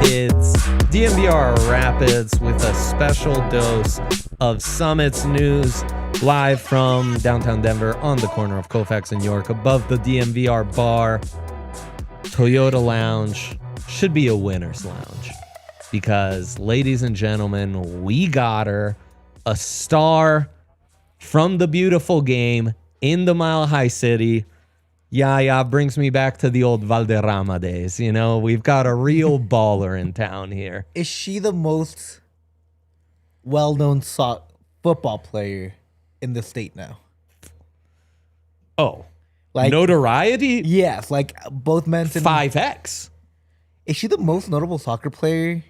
Pids, DNVR Rapids with a special dose of Summits news live from downtown Denver on the corner of Colfax and York above the DNVR bar. Toyota Lounge should be a winner's lounge because, ladies and gentlemen, we got her, a star from the beautiful game in the Mile High City. Yeah, brings me back to the old Valderrama days. You know, we've got a real baller in town here. Is she the most well-known football player in the state now? Oh, like notoriety? Yes, like both men's 5X. Is she the most notable soccer player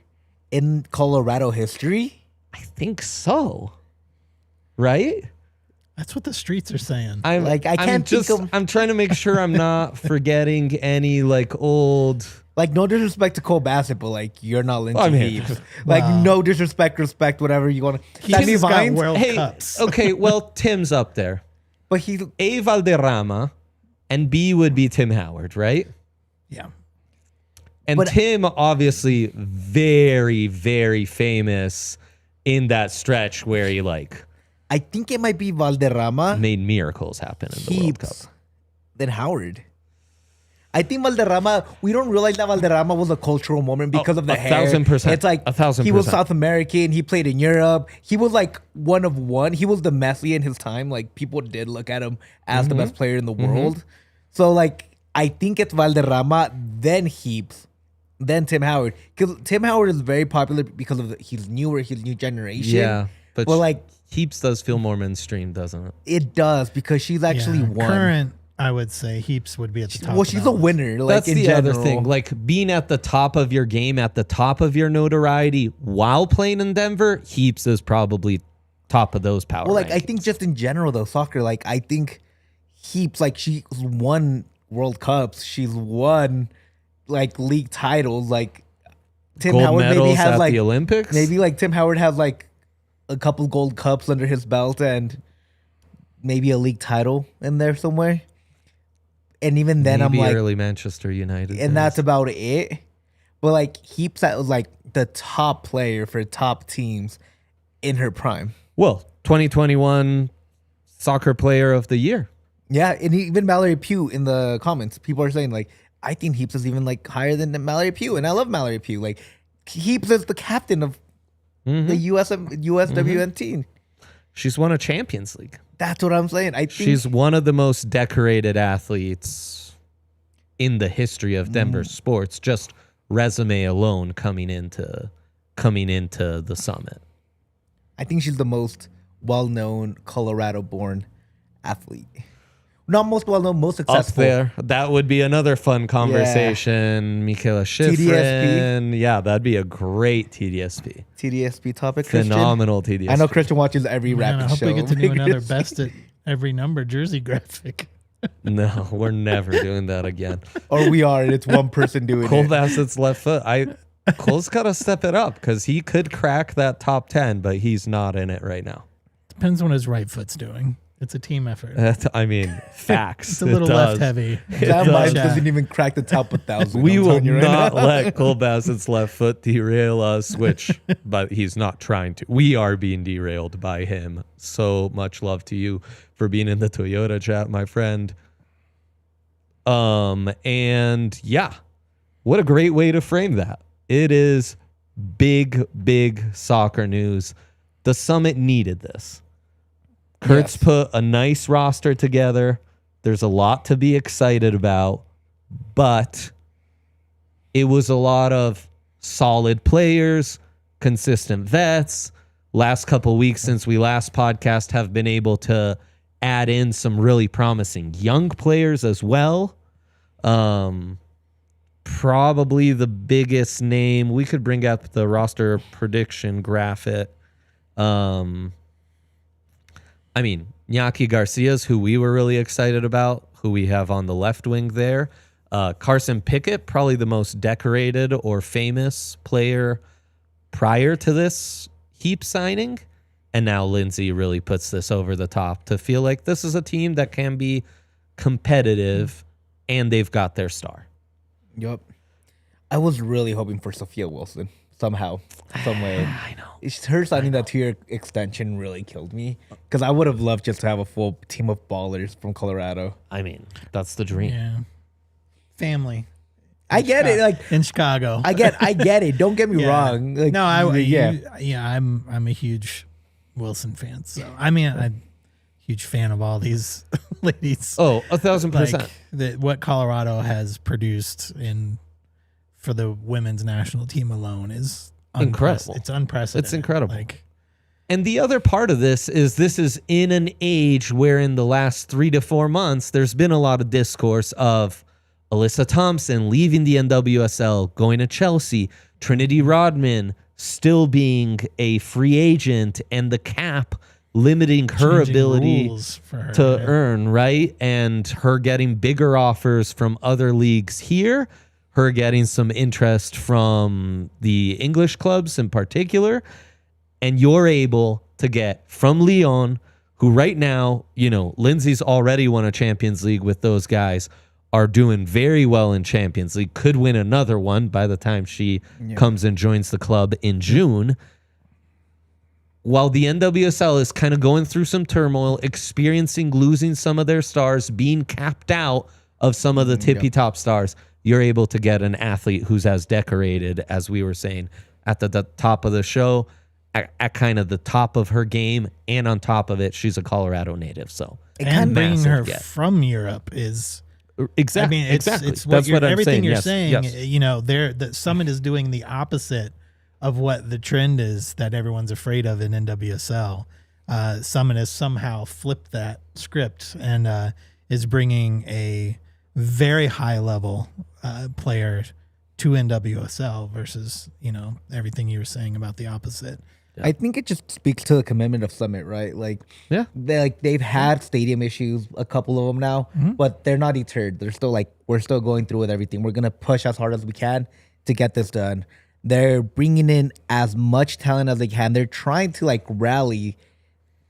in Colorado history? I think so. Right? That's what the streets are saying. I'm trying to make sure I'm not forgetting any like old. Like, no disrespect to Cole Bassett, but like you're not Lindsey Heaps. Wow. Like, no disrespect, respect, whatever you want to. He's got World Cups. Okay, well, Tim's up there. But he A, Valderrama, and B would be Tim Howard, right? Yeah. And Tim, obviously, very, very famous in that stretch where he like. I think it might be Valderrama. Made miracles happen in the World Cup. Then Howard. I think Valderrama, we don't realize that Valderrama was a cultural moment because of the hair. 1,000%. It's like 1,000%. He was South American. He played in Europe. He was like one of one. He was the Messi in his time. Like, people did look at him as the best player in the world. So like, I think it's Valderrama, then Heaps, then Tim Howard. Because Tim Howard is very popular because of he's new generation. Yeah, but like Heaps does feel more mainstream, doesn't it? It does, because she's actually won. Current, I would say Heaps would be at the top. Well, she's a winner. Like, that's the other thing. Like, being at the top of your game, at the top of your notoriety while playing in Denver, Heaps is probably top of those power. Well, like, rankings. I think just in general though, soccer, like, I think Heaps, like, she's won World Cups. She's won like league titles. Like, Tim gold Howard medals maybe has at like the Olympics. Maybe like Tim Howard has like a couple gold cups under his belt and maybe a league title in there somewhere. And even then, maybe I'm like, early Manchester United, and that's about it. But like, Heaps was like the top player for top teams in her prime. Well, 2021 Soccer Player of the Year. Yeah, and even Mallory Pugh in the comments, people are saying like, I think Heaps is even like higher than Mallory Pugh, and I love Mallory Pugh. Like, Heaps is the captain of the USWNT. She's won a Champions League. That's what I'm saying. I think She's one of the most decorated athletes in the history of Denver sports. Just resume alone coming into the summit. I think she's the most well-known Colorado-born athlete. Not most well-known, most successful. Up there. That would be another fun conversation. Yeah. Michaela Schifrin. TDSP. Yeah, that'd be a great TDSP. TDSP topic, Phenomenal Christian. TDSP. I know Christian watches every Rapid I hope show. we get to do another best at every number jersey graphic. No, we're never doing that again. Or we are, and it's one person doing Cole it. Bassett's left foot. Cole's got to step it up because he could crack that top 10, but he's not in it right now. Depends on what his right foot's doing. It's a team effort. I mean, facts. It's a little left heavy. That mine doesn't even crack the top 1,000. We I'm will telling you right not now. let Cole Bassett's left foot derail us, but he's not trying to. We are being derailed by him. So much love to you for being in the Toyota chat, my friend. And yeah, what a great way to frame that. It is big, big soccer news. The Summit needed this. Kurt's put a nice roster together. There's a lot to be excited about, but it was a lot of solid players, consistent vets. Last couple weeks since we last podcast have been able to add in some really promising young players as well. Probably the biggest name, we could bring up the roster prediction graphic. I mean, Iñaki Garcia's who we were really excited about, who we have on the left wing there. Carson Pickett, probably the most decorated or famous player prior to this Heap signing. And now Lindsey really puts this over the top to feel like this is a team that can be competitive and they've got their star. Yep. I was really hoping for Sophia Wilson somehow, some way. I know. Her signing that 2-year extension really killed me because I would have loved just to have a full team of ballers from Colorado. I mean, that's the dream. Yeah. Family. I get it. Like in Chicago. I get it. Don't get me wrong. Like, no, I'm a huge Wilson fan. So I mean, I'm a huge fan of all these ladies. Oh, 1,000%. What Colorado has produced for the women's national team alone is incredible. It's unprecedented. It's incredible. And the other part of this is in an age where in the last 3 to 4 months, there's been a lot of discourse of Alyssa Thompson leaving the NWSL, going to Chelsea, Trinity Rodman still being a free agent, and the cap limiting her ability to earn, right? And her getting bigger offers from other leagues here, her getting some interest from the English clubs in particular, and you're able to get from Lyon, who right now, Lindsey's already won a Champions League with those guys, are doing very well in Champions League, could win another one by the time she comes and joins the club in June. While the NWSL is kind of going through some turmoil, experiencing losing some of their stars, being capped out of some of the tippy-top stars, you're able to get an athlete who's as decorated, as we were saying, at the top of the show, at kind of the top of her game, and on top of it, she's a Colorado native. So, and bringing her from Europe is... Exactly. I mean, it's That's what I'm everything saying. you're Yes. saying. Yes. The Summit is doing the opposite of what the trend is that everyone's afraid of in NWSL. Summit has somehow flipped that script and is bringing a very high level player to NWSL versus everything you were saying about the opposite. Yeah. I think it just speaks to the commitment of Summit, right? They've had stadium issues, a couple of them now, but they're not deterred. They're still we're still going through with everything. We're gonna push as hard as we can to get this done. They're bringing in as much talent as they can. They're trying to rally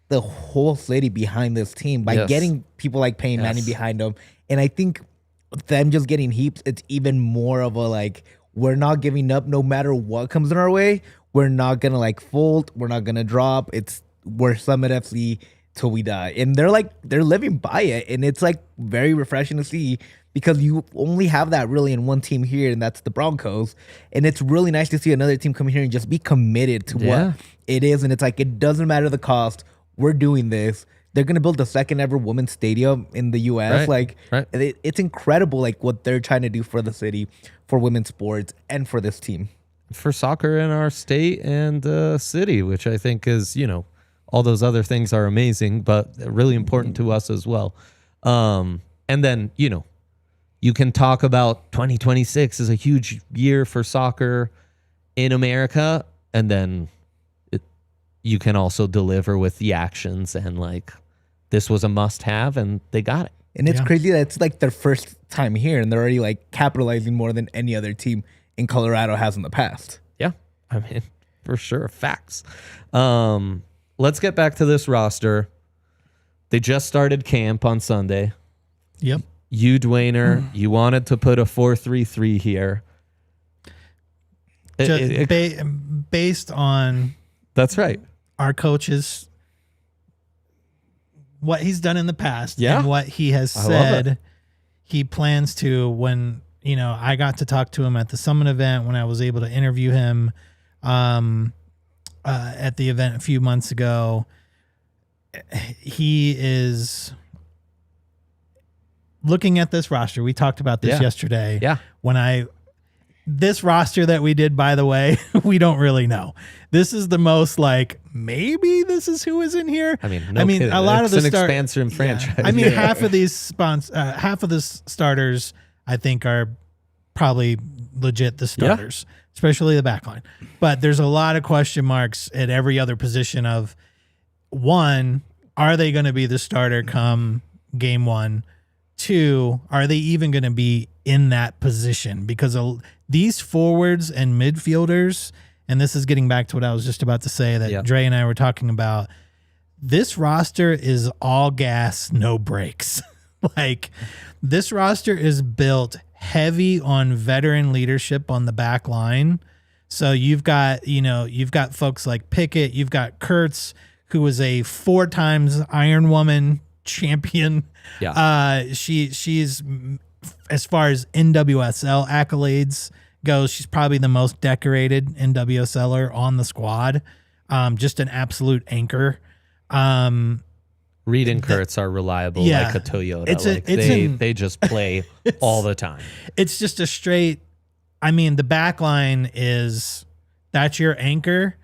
the whole city behind this team by getting people like Payne Manning behind them. And I think them just getting Heaps, it's even more of a we're not giving up no matter what comes in our way. We're not gonna fold. We're not gonna drop. We're Summit FC till we die, and they're living by it, and it's very refreshing to see because you only have that really in one team here, and that's the Broncos, and it's really nice to see another team come here and just be committed to what it is, and it's it doesn't matter the cost. We're doing this. They're gonna build the second ever women's stadium in the U.S. Right. It's incredible, what they're trying to do for the city, for women's sports, and for this team. For soccer in our state and city, which I think is, all those other things are amazing, but really important to us as well. And then, you can talk about 2026 is a huge year for soccer in America. And then you can also deliver with the actions and this was a must have and they got it. And it's crazy that it's their first time here and they're already capitalizing more than any other team in Colorado has in the past. Yeah, I mean, for sure. Facts. Let's get back to this roster. They just started camp on Sunday. Yep. You, Dwayner, you wanted to put a 4-3-3 here. Based on... That's right. Our coaches, what he's done in the past and what he has said he plans to when... I got to talk to him at the Summit event when I was able to interview him at the event a few months ago. He is looking at this roster. We talked about this yesterday. Yeah. When This roster that we did, by the way, we don't really know. This is the most like, maybe this is who is in here. I mean, a lot of the expansion franchise. I mean, half of the starters, I think, are probably legit the starters, especially the back line. But there's a lot of question marks at every other position of, one, are they going to be the starter come game one? Two, are they even going to be in that position? Because these forwards and midfielders, and this is getting back to what I was just about to say that Dre and I were talking about, this roster is all gas, no brakes. Like, this roster is built heavy on veteran leadership on the back line. So you've got folks like Pickett, you've got Kurtz, who was a 4 times Iron Woman champion. Yeah. She's, as far as NWSL accolades goes, she's probably the most decorated NWSLer on the squad. Just an absolute anchor. Reed and Kurtz are reliable like a Toyota. They just play all the time. It's just a straight, I mean, the back line that's your anchor.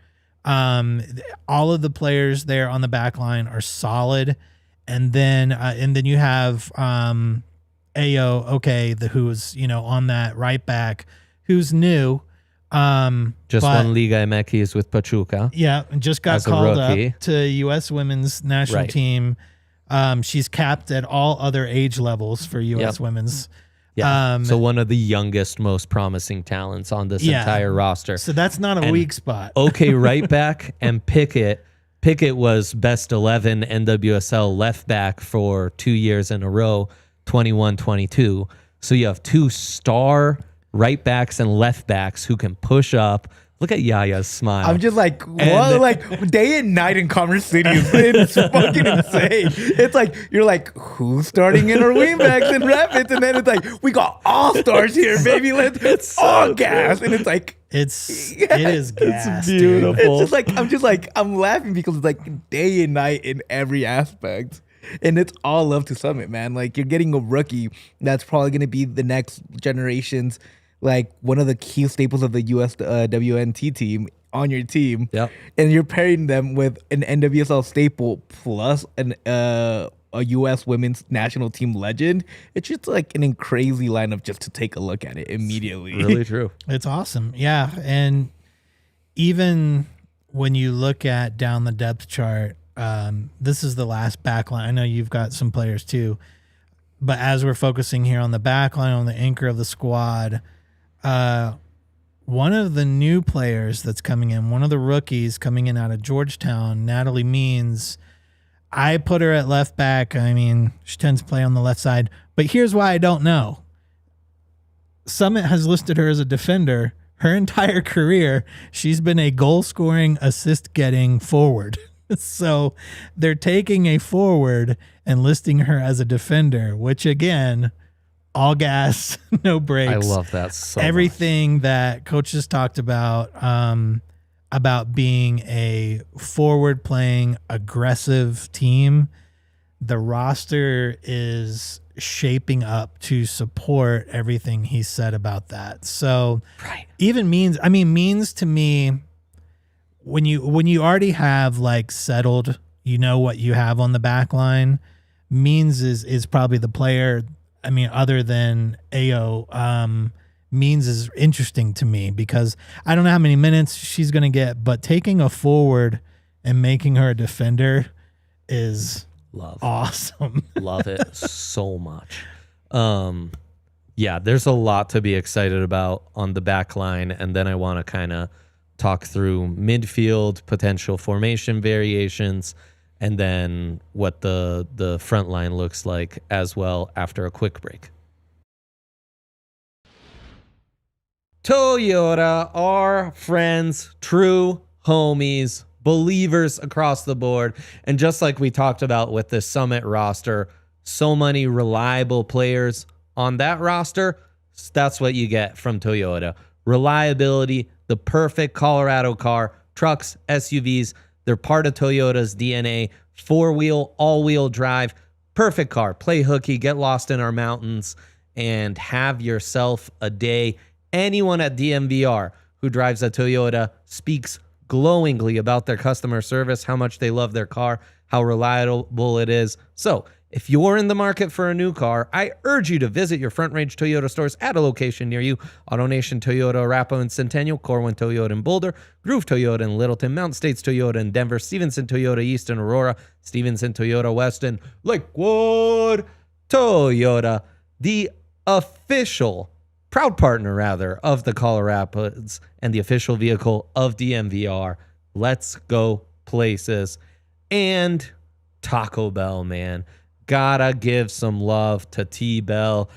All of the players there on the back line are solid. And then you have Ayo Oke, who's on that right back, who's new. Just won Liga MX with Pachuca. Yeah, and just got called up to U.S. Women's National Team. She's capped at all other age levels for U.S. Women's. Yeah. So one of the youngest, most promising talents on this entire roster. So that's not a weak spot. Okay, right back, and Pickett. Pickett was best 11 NWSL left back for 2 years in a row, 21-22. So you have 2 star right backs and left backs who can push up. Look at Yaya's smile. I'm just like, what? Like, day and night in Commerce City is fucking insane. It's like, you're like, who's starting in our wingbacks in Rapids? And then it's like, we got all stars here, baby. It's all gas. And it's like, it is gas. It's beautiful. Dude. It's just like, I'm laughing because it's like day and night in every aspect. And it's all love to Summit, man. Like, you're getting a rookie that's probably going to be the next generation's, like, one of the key staples of the USWNT team on your team. Yep. And you're pairing them with an NWSL staple plus a U.S. women's national team legend. It's just like an crazy lineup just to take a look at it immediately. It's really true. It's awesome. Yeah. And even when you look at down the depth chart, this is the last back line. I know you've got some players too, but as we're focusing here on the back line, on the anchor of the squad, one of the new players that's coming in, one of the rookies coming in out of Georgetown, Natalie Means, I put her at left back. I mean, she tends to play on the left side, but here's why I don't know. Summit has listed her as a defender. Her entire career, she's been a goal-scoring, assist-getting forward. So they're taking a forward and listing her as a defender, which, again, all gas, no brakes. I love that so Everything much. that coaches talked about being a forward-playing, aggressive team, the roster is shaping up to support everything he said about that. So even Means to me, when you already have like settled, what you have on the back line, Means is probably the player. I mean, other than Ayo, Means is interesting to me because I don't know how many minutes she's going to get, but taking a forward and making her a defender is awesome. Love it so much. There's a lot to be excited about on the back line, and then I want to kind of talk through midfield, potential formation variations, and then what the front line looks like as well after a quick break. Toyota, our friends, true homies, believers across the board. And just like we talked about with the Summit roster, so many reliable players on that roster. That's what you get from Toyota. Reliability, the perfect Colorado car, trucks, SUVs. They're part of Toyota's DNA. 4-wheel, all-wheel drive. Perfect car. Play hooky, get lost in our mountains, and have yourself a day Anyone at DNVR who drives a Toyota speaks glowingly about their customer service, how much they love their car, how reliable it is. So if you're in the market for a new car, I urge you to visit your Front Range Toyota stores at a location near you. AutoNation Toyota, Arapahoe and Centennial, Corwin Toyota in Boulder, Groove Toyota in Littleton, Mountain States Toyota in Denver, Stevenson Toyota East in Aurora, Stevenson Toyota West in Lakewood. Toyota, the proud partner of the Colorado Rapids and the official vehicle of DNVR. Let's go places. And Taco Bell, man. Gotta give some love to T-Bell.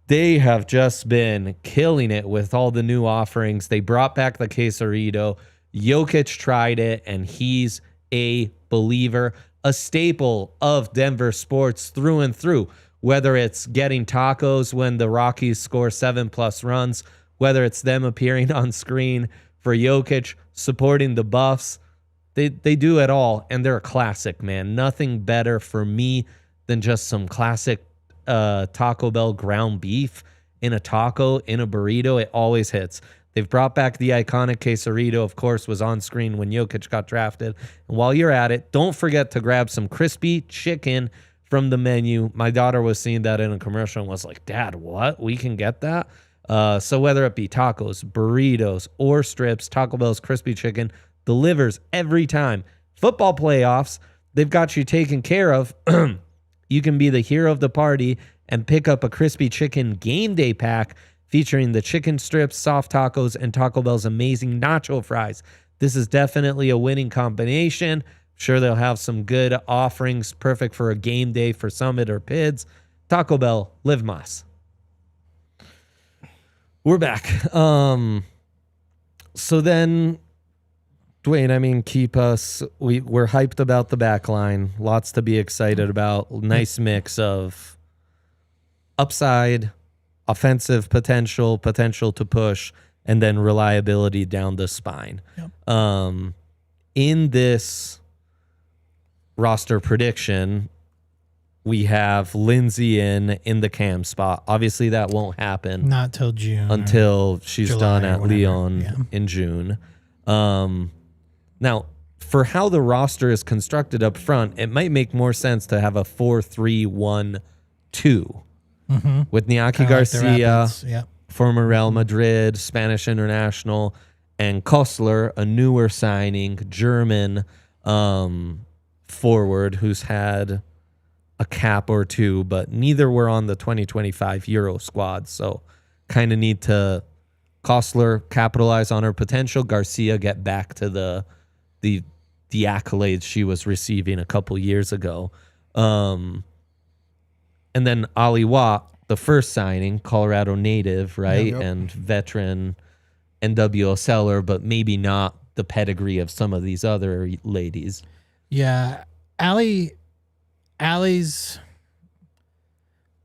They have just been killing it with all the new offerings. They brought back the quesarito. Jokic tried it, and he's a believer, a staple of Denver sports through and through. Whether it's getting tacos when the Rockies score 7+ runs, whether it's them appearing on screen for Jokic, supporting the Buffs, they do it all, and they're a classic, man. Nothing better for me than just some classic Taco Bell ground beef in a taco, in a burrito. It always hits. They've brought back the iconic quesarito, of course, was on screen when Jokic got drafted. And while you're at it, don't forget to grab some crispy chicken from the menu. My daughter was seeing that in a commercial and was like, Dad, what? We can get that? So whether it be tacos, burritos, or strips, Taco Bell's crispy chicken delivers every time. Football playoffs, they've got you taken care of. You can be the hero of the party and pick up a crispy chicken game day pack featuring the chicken strips, soft tacos, and Taco Bell's amazing nacho fries. This is definitely a winning combination. Sure, they'll have some good offerings, perfect for a game day for Summit or Pids. Taco Bell, live mas. We're back. So then, Dwayne, keep us. We're hyped about the back line. Lots to be excited about. Nice mix of upside, offensive potential to push, and then reliability down the spine. Yep. In this roster prediction, we have Lindsey in the cam spot. Obviously, that won't happen. Not till June. Until she's July done at Lyon in June. Now, for how the roster is constructed up front, it might make more sense to have a 4-3-1-2 with Niaki Garcia, former Real Madrid, Spanish international, and Kostler, a newer signing, German forward who's had a cap or two, but neither were on the 2025 Euro squad. So kind of need to Kostler capitalize on her potential, Garcia get back to the accolades she was receiving a couple years ago. And then Ali Watt, the first signing, Colorado native, right? Yep. And veteran NWSLer, but maybe not the pedigree of some of these other ladies. Yeah. Allie's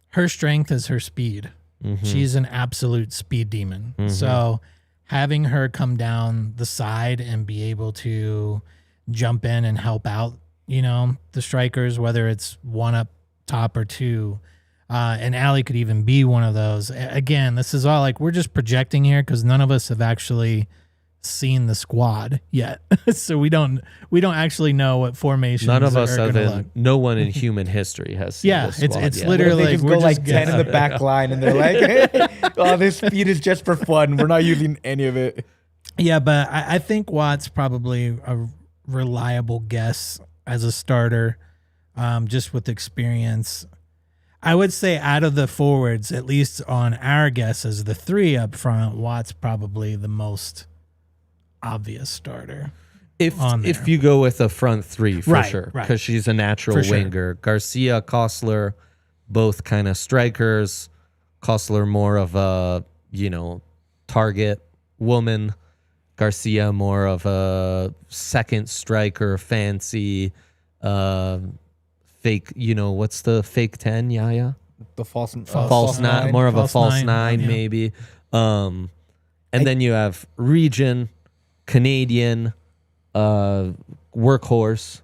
her strength is her speed. Mm-hmm. She's an absolute speed demon. Mm-hmm. So having her come down the side and be able to jump in and help out, the strikers, whether it's one up top or two, and Allie could even be one of those. Again, this is all we're just projecting here because none of us have actually seen the squad yet. So we don't actually know what formations none of us have look. No one in human history has seen the squad it's yet. They literally just go 10 in the back line and they're like, oh, this speed is just for fun. We're not using any of it. Yeah, but I think Watt's probably a reliable guess as a starter, just with experience. I would say out of the forwards, at least on our guesses, the three up front, Watt's probably the most obvious starter. If you go with a front three, for sure, because she's a natural winger. Sure. Garcia, Kostler, both kind of strikers. Kostler more of a target woman. Garcia more of a second striker, fancy, fake. What's the fake 10? Yaya? The false nine, more of a false nine, maybe. And then you have region, Canadian, workhorse,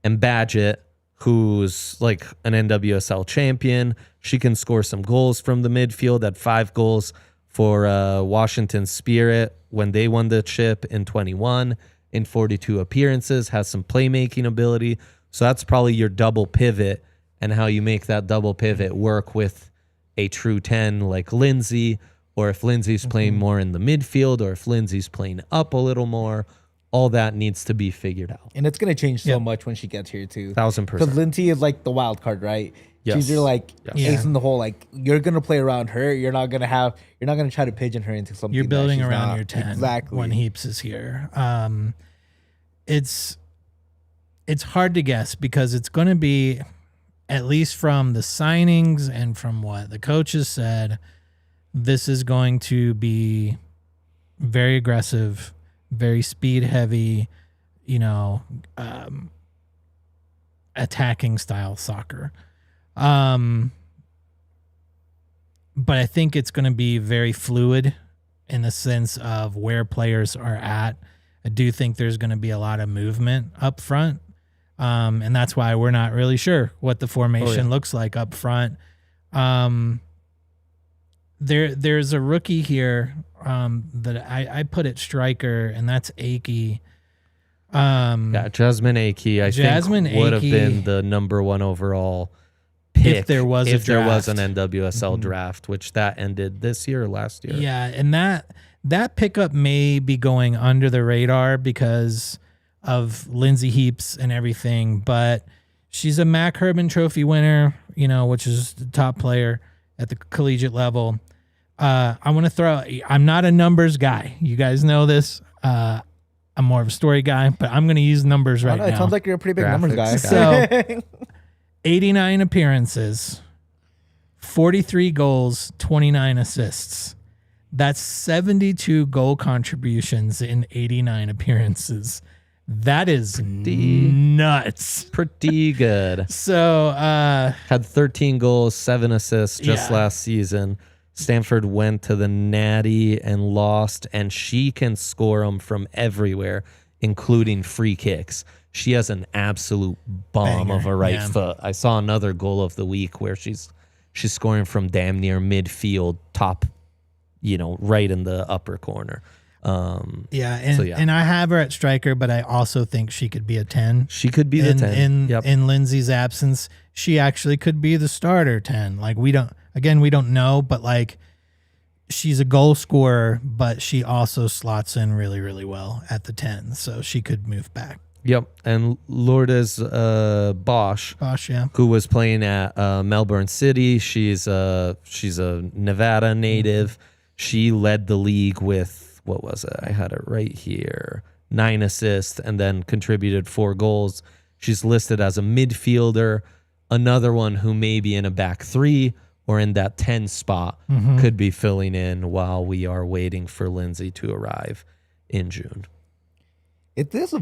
and Badgett, who's like an NWSL champion. She can score some goals from the midfield at 5 goals for Washington Spirit when they won the chip in 21 in 42 appearances, has some playmaking ability. So that's probably your double pivot, and how you make that double pivot work with a true 10 like Lindsey, or if Lindsey's playing more in the midfield, or if Lindsey's playing up a little more. All that needs to be figured out. And it's going to change so much when she gets here, too. 1,000%. Because Lindsey is like the wild card, right? Yes. She's your like Yes. ace in the hole. Like, you're going to play around her. You're not going to try to pigeon her into something. You're building that she's around not. your 10 exactly. when Heaps is here. It's hard to guess because it's going to be, at least from the signings and from what the coaches said, this is going to be very aggressive, very speed heavy, attacking style soccer. But I think it's going to be very fluid in the sense of where players are at. I do think there's going to be a lot of movement up front. And that's why we're not really sure what the formation looks like up front. There's a rookie here that I put at striker, and that's Aikey. Jasmine Aikey, I think would have been the number 1 overall pick if there was an NWSL draft, which that ended this year or last year. Yeah, and that pickup may be going under the radar because of Lindsey Heaps and everything, but she's a Mac Herman Trophy winner, which is the top player at the collegiate level. I want to I'm not a numbers guy. You guys know this. I'm more of a story guy, but I'm going to use numbers right now. It sounds like you're a pretty big numbers guy. So 89 appearances, 43 goals, 29 assists. That's 72 goal contributions in 89 appearances. That is nuts. Pretty good. So had 13 goals, 7 assists just last season. Stanford went to the Natty and lost, and she can score them from everywhere, including free kicks. She has an absolute bomb of a right foot. I saw another goal of the week where she's scoring from damn near midfield, top, right in the upper corner. And I have her at striker, but I also think she could be a 10. She could be the 10. In Lindsey's absence, she actually could be the starter 10. Like, we don't know, but like, she's a goal scorer, but she also slots in really, really well at the 10. So she could move back. Yep. And Lourdes Bosch, who was playing at Melbourne City. She's a Nevada native. She led the league with, what was it? I had it right here. 9 assists and then contributed 4 goals. She's listed as a midfielder. Another one who may be in a back 3 or in that 10 spot could be filling in while we are waiting for Lindsey to arrive in June. It is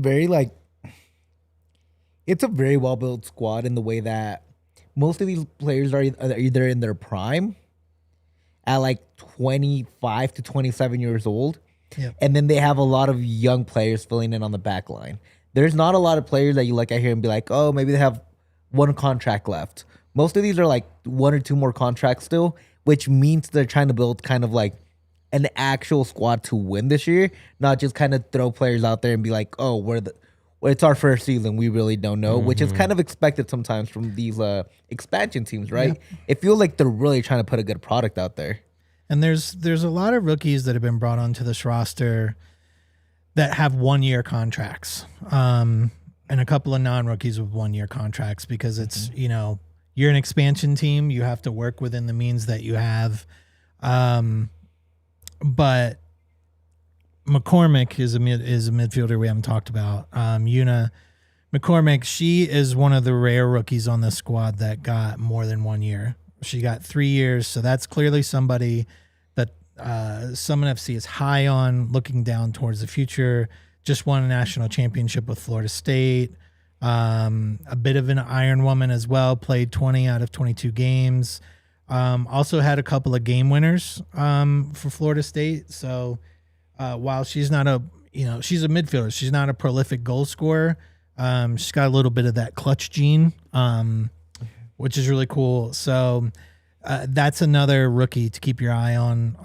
it's a very well-built squad in the way that most of these players are either in their prime at like 25 to 27 years old. Yep. And then they have a lot of young players filling in on the back line. There's not a lot of players that you look at here and be like, oh, maybe they have 1 contract left. Most of these are like 1 or 2 more contracts still, which means they're trying to build kind of like an actual squad to win this year, not just kind of throw players out there and be like, oh, it's our first season. We really don't know, which is kind of expected sometimes from these expansion teams, right? Yeah. It feels like they're really trying to put a good product out there. And there's a lot of rookies that have been brought onto this roster that have 1-year contracts, and a couple of non-rookies with 1-year contracts because it's, you're an expansion team. You have to work within the means that you have. But McCormick is a midfielder we haven't talked about. Una McCormick, she is one of the rare rookies on this squad that got more than 1 year. She got 3 years, so that's clearly somebody that Summon FC is high on, looking down towards the future. Just won a national championship with Florida State. A bit of an Iron Woman as well, played 20 out of 22 games. Also had a couple of game winners for Florida State. So while she's not she's a midfielder, she's not a prolific goal scorer. She's got a little bit of that clutch gene, which is really cool. So that's another rookie to keep your eye on,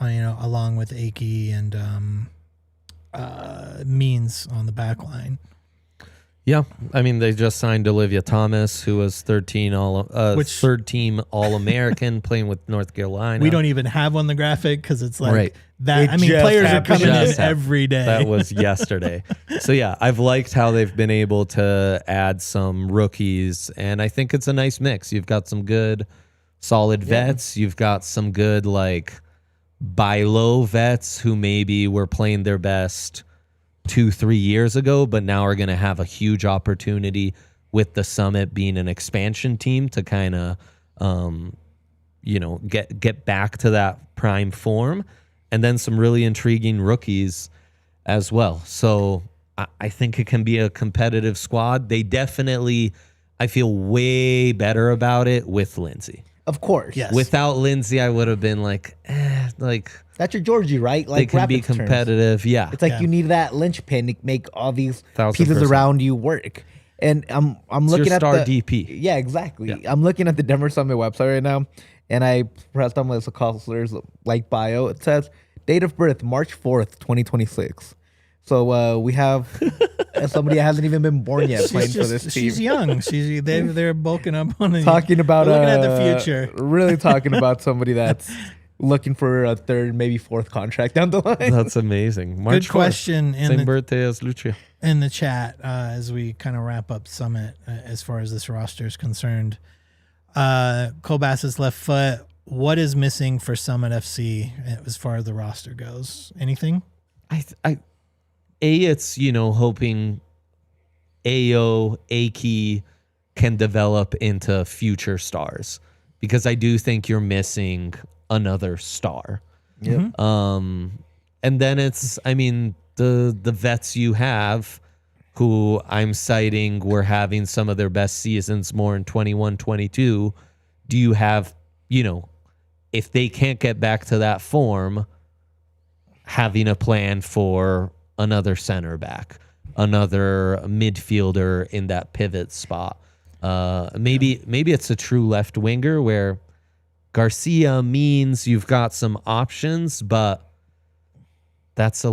along with Aikey and Means on the back line. Yeah, I mean, they just signed Olivia Thomas, who was third team All-American, playing with North Carolina. We don't even have on the graphic because it's like Right. that. I mean, players are coming in Just every day. That was yesterday. So yeah, I've liked how they've been able to add some rookies, and I think it's a nice mix. You've got some good, solid vets. You've got some good buy low vets who maybe were playing their best 2-3 years ago, but now are going to have a huge opportunity with the Summit being an expansion team to kind of, get back to that prime form, and then some really intriguing rookies as well. So I think it can be a competitive squad. They definitely, I feel way better about it with Lindsey. Of course. Yes. Without Lindsey, I would have been That's your Georgie, right? they can be Rapids terms. competitive. Yeah. It's like you need that linchpin to make all these 1000%. pieces around you work. And I'm looking your at star the DP. Yeah, exactly. Yeah. I'm looking at the Denver Summit website right now, and I pressed on the counselor's bio. It says date of birth March 4th, 2026. So we have somebody that hasn't even been born yet playing for this team. She's young. They're bulking up on the Talking about looking at the future. Really talking about somebody that's looking for a third, maybe fourth contract down the line. That's amazing. March Good question 4th, same birthday as Lucia. in the chat as we kind of wrap up Summit as far as this roster is concerned. Colbass's left foot. What is missing for Summit FC as far as the roster goes? Anything? It's hoping Ayo Oke can develop into future stars, because I do think you're missing another star. Yep. And then it's, the vets you have, who I'm citing were having some of their best seasons more in 21-22. Do you have, if they can't get back to that form, having a plan for another center back, another midfielder in that pivot spot. Maybe it's a true left winger where Garcia means you've got some options, but that's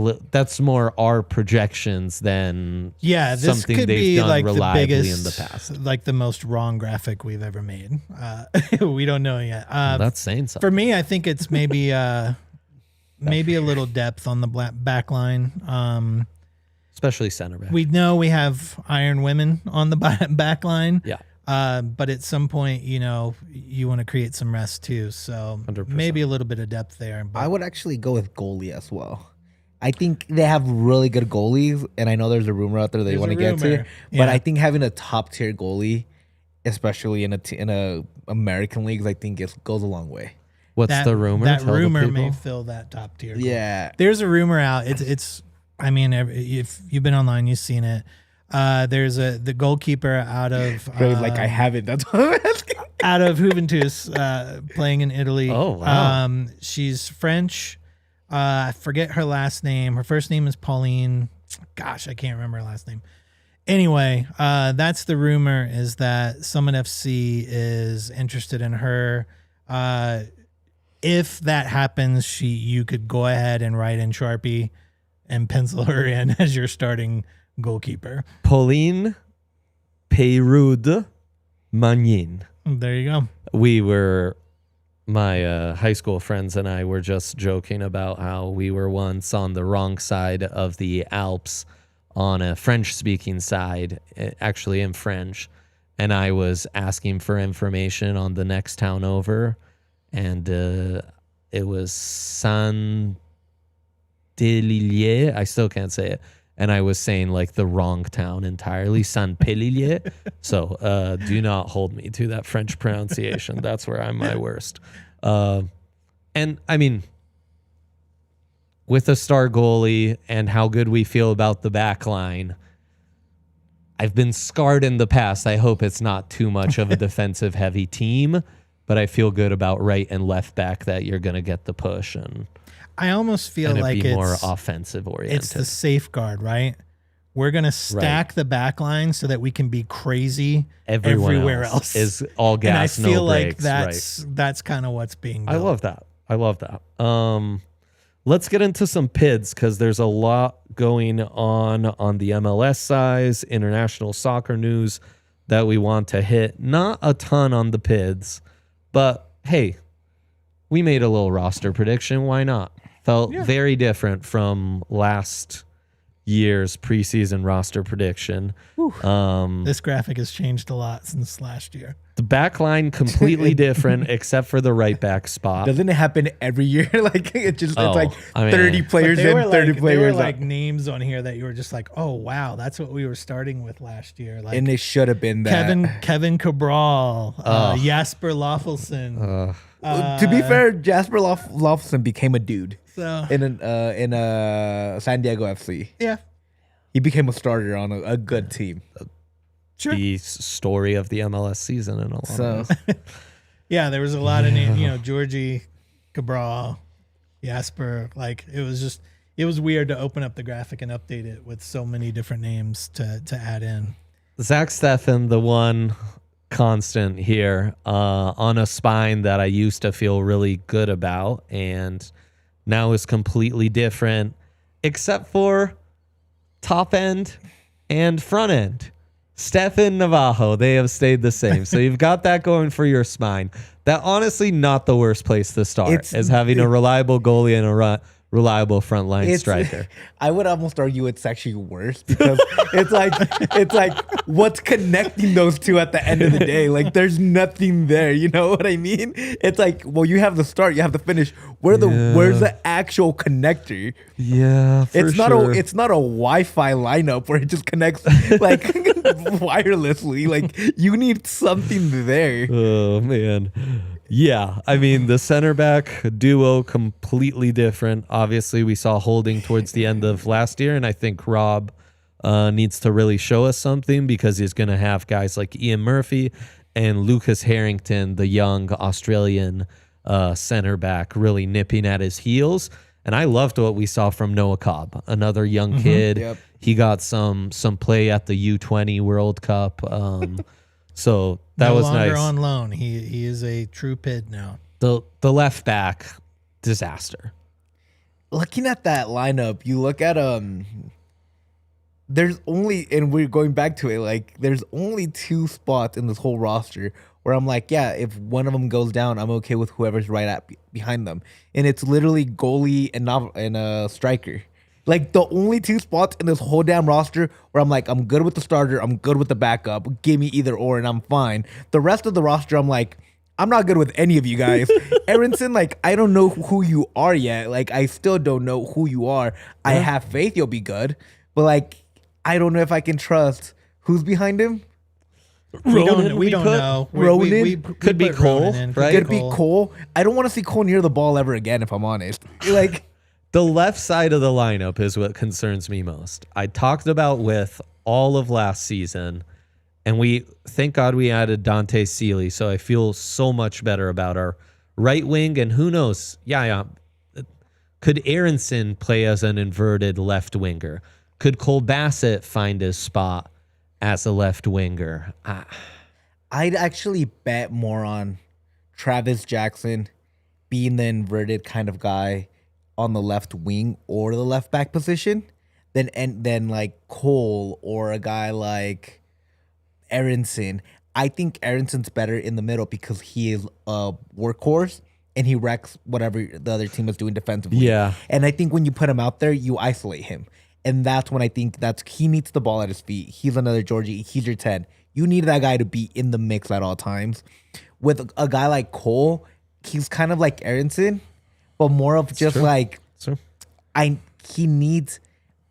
more our projections than this something could they've be done like reliably the biggest, in the past. like the most wrong graphic we've ever made. We don't know yet. That's saying something. For me, I think it's maybe a little depth on the back line. Especially center back. We know we have Iron Women on the back line. Yeah. But at some point, you want to create some rest too. So 100%. maybe a little bit of depth there. But I would actually go with goalie as well. I think they have really good goalies, and I know there's a rumor out there they want to get to. But I think having a top tier goalie, especially in a American leagues, I think it goes a long way. What's the rumor? That Tell the rumor people. may fill that top tier. Yeah. There's a rumor out. It's. If you've been online, you've seen it. There's the goalkeeper out of I haven't. That's what I'm asking. out of Juventus, playing in Italy. Oh, wow. She's French. I forget her last name. Her first name is Pauline. Gosh, I can't remember her last name. Anyway, that's the rumor, is that Summit FC is interested in her. If that happens, you could go ahead and write in Sharpie and pencil her in as your starting goalkeeper. Pauline Peyroud Magnin. There you go. My high school friends and I were just joking about how we were once on the wrong side of the Alps on a French-speaking side, actually in French, and I was asking for information on the next town over, and it was Saint-Delier. I still can't say it. And I was saying the wrong town entirely, Saint-Pellier. So do not hold me to that French pronunciation. That's where I'm my worst. And with a star goalie and how good we feel about the back line, I've been scarred in the past. I hope it's not too much of a defensive heavy team, but I feel good about right and left back that you're going to get the push, and I almost feel and like be it's more offensive oriented. It's the safeguard, right? we're going to stack the back line so that we can be crazy everywhere else. Is all gas, and I feel no like brakes, that's kind of what's being built. I love that. Let's get into some PIDs because there's a lot going on the MLS side, international soccer news that we want to hit. Not a ton on the PIDs, but hey, we made a little roster prediction. Why not? Felt very different from last year's preseason roster prediction. This graphic has changed a lot since last year. The back line completely different except for the right back spot. Doesn't it happen every year? Like it's like 30 players in, 30 players there were out. like names on here that you were just like, oh wow, that's what we were starting with last year. Like, and it should have been that. Kevin Cabral, Jasper Loffelson. To be fair, Jasper Loffelson became a dude So in San Diego FC. yeah, He became a starter on a good team. sure. The story of the MLS season in a lot of ways. Yeah, there was a lot of names, Georgie, Cabral, Jasper. Like it was weird to open up the graphic and update it with so many different names to add in. Zach Steffen, the one constant here on a spine that I used to feel really good about and now is completely different except for top end and front end. Stefan Navajo, they have stayed the same. So you've got that going for your spine. That honestly not the worst place to start as having a reliable goalie and a reliable frontline striker. I would almost argue it's actually worse because it's like what's connecting those two at the end of the day? Like there's nothing there. You know what I mean? It's like, well, you have the start, you have the finish. Where's the actual connector? Yeah, it's not a Wi-Fi lineup where it just connects like wirelessly. Like you need something there. Oh man. Yeah, I mean, the center back duo completely different. Obviously, we saw Holding towards the end of last year, and I think Rob needs to really show us something because he's going to have guys like Ian Murphy and Lucas Harrington, the young Australian center back, really nipping at his heels. And I loved what we saw from Noah Cobb, another young kid. Yep. He got some play at the U20 World Cup. So that no was longer nice. on loan. He is a true PID now. The left back disaster. Looking at that lineup, you look at there's only, and we're going back to it, like there's only 2 spots in this whole roster where I'm like, yeah, if one of them goes down, I'm okay with whoever's right behind them, and it's literally goalie and a striker. Like the only 2 spots in this whole damn roster where I'm like, I'm good with the starter, I'm good with the backup. Give me either or, and I'm fine. The rest of the roster, I'm like, I'm not good with any of you guys. Aronson, like, I don't know who you are yet. Like, I still don't know who you are. Yeah. I have faith you'll be good, but like, I don't know if I can trust who's behind him. We don't know. We could be Cole, right? Could be Cole. I don't want to see Cole near the ball ever again, if I'm honest. Like. The left side of the lineup is what concerns me most. I talked about with all of last season, and thank God we added Dante Seeley, so I feel so much better about our right wing, and who knows? Yeah. Could Aronson play as an inverted left winger? Could Cole Bassett find his spot as a left winger? I'd actually bet more on Travis Jackson being the inverted kind of guy on the left wing or the left back position than like Cole or a guy like Aronson. I think Aronson's better in the middle because he is a workhorse and he wrecks whatever the other team is doing defensively. Yeah. And I think when you put him out there, you isolate him. And that's when I think he needs the ball at his feet. He's another Georgie. He's your 10. You need that guy to be in the mix at all times. With a guy like Cole, he's kind of like Aronson, but more of just like he needs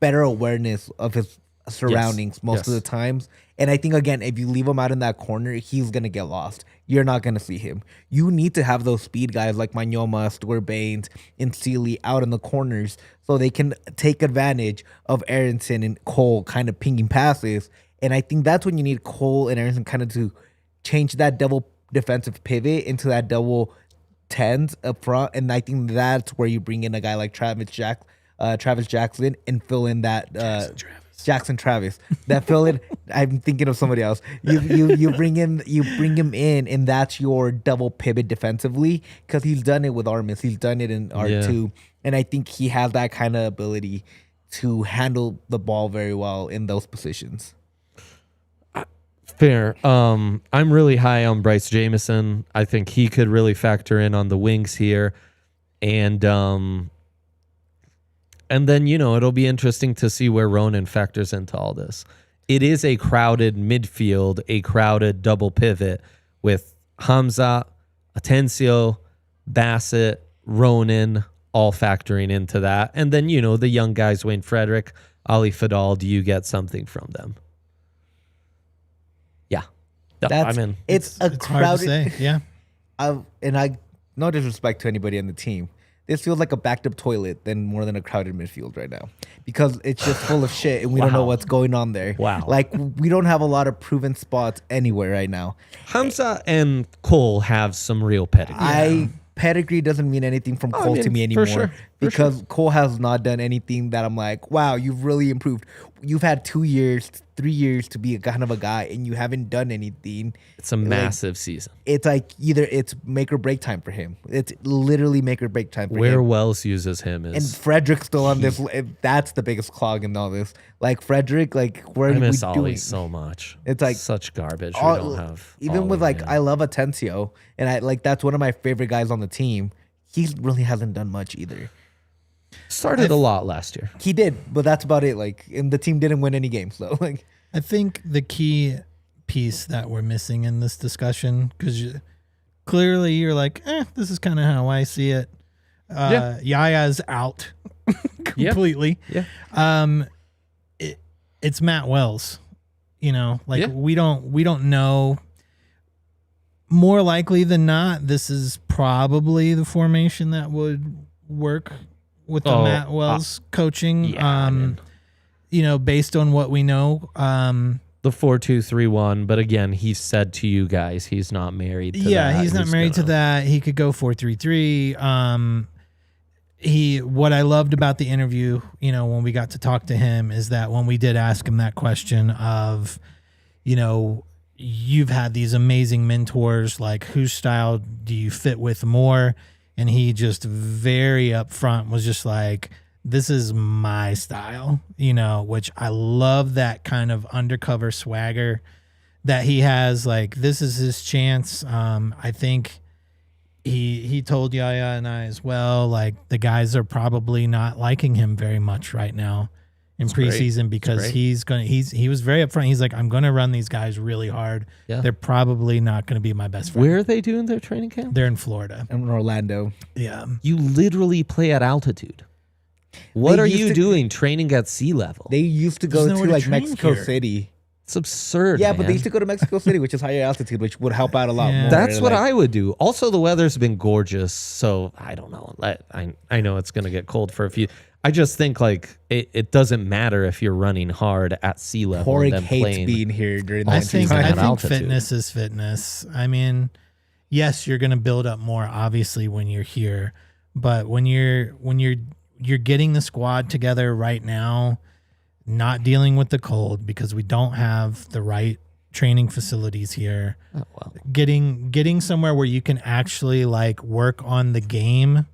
better awareness of his surroundings most of the times. And I think, again, if you leave him out in that corner, he's going to get lost. You're not going to see him. You need to have those speed guys like Manyoma, Stuart Baines, and Seeley out in the corners so they can take advantage of Aronson and Cole kind of pinging passes. And I think that's when you need Cole and Aronson kind of to change that double defensive pivot into that double 10s up front, and I think that's where you bring in a guy like Travis Jackson and fill in that Jackson Travis. That fill it. I'm thinking of somebody else. You bring him in, and that's your double pivot defensively because he's done it with Armis. He's done it in R2, and I think he has that kind of ability to handle the ball very well in those positions. Fair. I'm really high on Bryce Jamison. I think he could really factor in on the wings here, and then, it'll be interesting to see where Ronan factors into all this. It is a crowded midfield, a crowded double pivot with Hamza, Atencio, Bassett, Ronan, all factoring into that. And then, the young guys, Wayne Frederick, Ali Fadal, do you get something from them? Yeah. It's crowded. Hard to say. Yeah. No disrespect to anybody on the team. This feels like a backed up toilet more than a crowded midfield right now because it's just full of shit and we don't know what's going on there. Wow. Like we don't have a lot of proven spots anywhere right now. Hamza and Cole have some real pedigree. Pedigree doesn't mean anything from Cole to me anymore because Cole has not done anything that I'm like, wow, you've really improved. You've had 2 years, 3 years to be a kind of a guy and you haven't done anything. It's a massive season. It's like either it's make or break time for him. It's literally make or break time for him. Where Wells uses him is... And Frederick's still on this. That's the biggest clog in all this. Like Frederick, where I are we miss doing? Ollie so much. It's like such garbage. We don't have even Ollie, with man. I love Atencio, and that's one of my favorite guys on the team. He really hasn't done much either. Started a lot last year. He did, but that's about it. And the team didn't win any games, though. I think the key piece that we're missing in this discussion, because clearly you're like, this is kind of how I see it. Yaya's out completely. Yeah. It's Matt Wells. We don't know. More likely than not, this is probably the formation that would work with the Matt Wells coaching. Yeah, based on what we know. The 4-2-3-1, but again, he said to you guys he's not married to that. Yeah, he's not married to that. He could go 4-3-3. What I loved about the interview, when we got to talk to him, is that when we did ask him that question of, you've had these amazing mentors, like whose style do you fit with more? And he just very upfront was just like, this is my style, which I love that kind of undercover swagger that he has. Like, this is his chance. I think he told Yaya and I as well, like the guys are probably not liking him very much right now in preseason because he was very upfront. He's like, I'm going to run these guys really hard. Yeah. They're probably not going to be my best friend. Where are they doing their training camp? They're in Florida. In Orlando. Yeah. You literally play at altitude. What are you doing training at sea level? They used to go to Mexico City. It's absurd. Yeah, man. but they used to go to Mexico City, which is higher altitude, which would help out a lot more. That's what I would do. Also, the weather's been gorgeous, so I don't know. I know it's going to get cold for a few. I just think it doesn't matter if you're running hard at sea level. Horrick hates being here during that season. I think fitness is fitness. I mean, yes, you're going to build up more obviously when you're here, but when you're getting the squad together right now, not dealing with the cold because we don't have the right training facilities here. Oh, well. Getting somewhere where you can actually work on the game,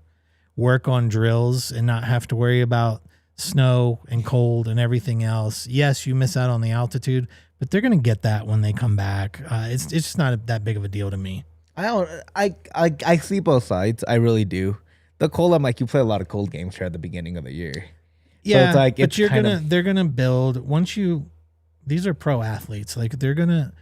work on drills, and not have to worry about snow and cold and everything else. Yes, you miss out on the altitude, but they're going to get that when they come back. It's just not that big of a deal to me. I see both sides. I really do. The cold, I'm like, you play a lot of cold games here at the beginning of the year. Yeah, so they're gonna build these are pro athletes. Like they're gonna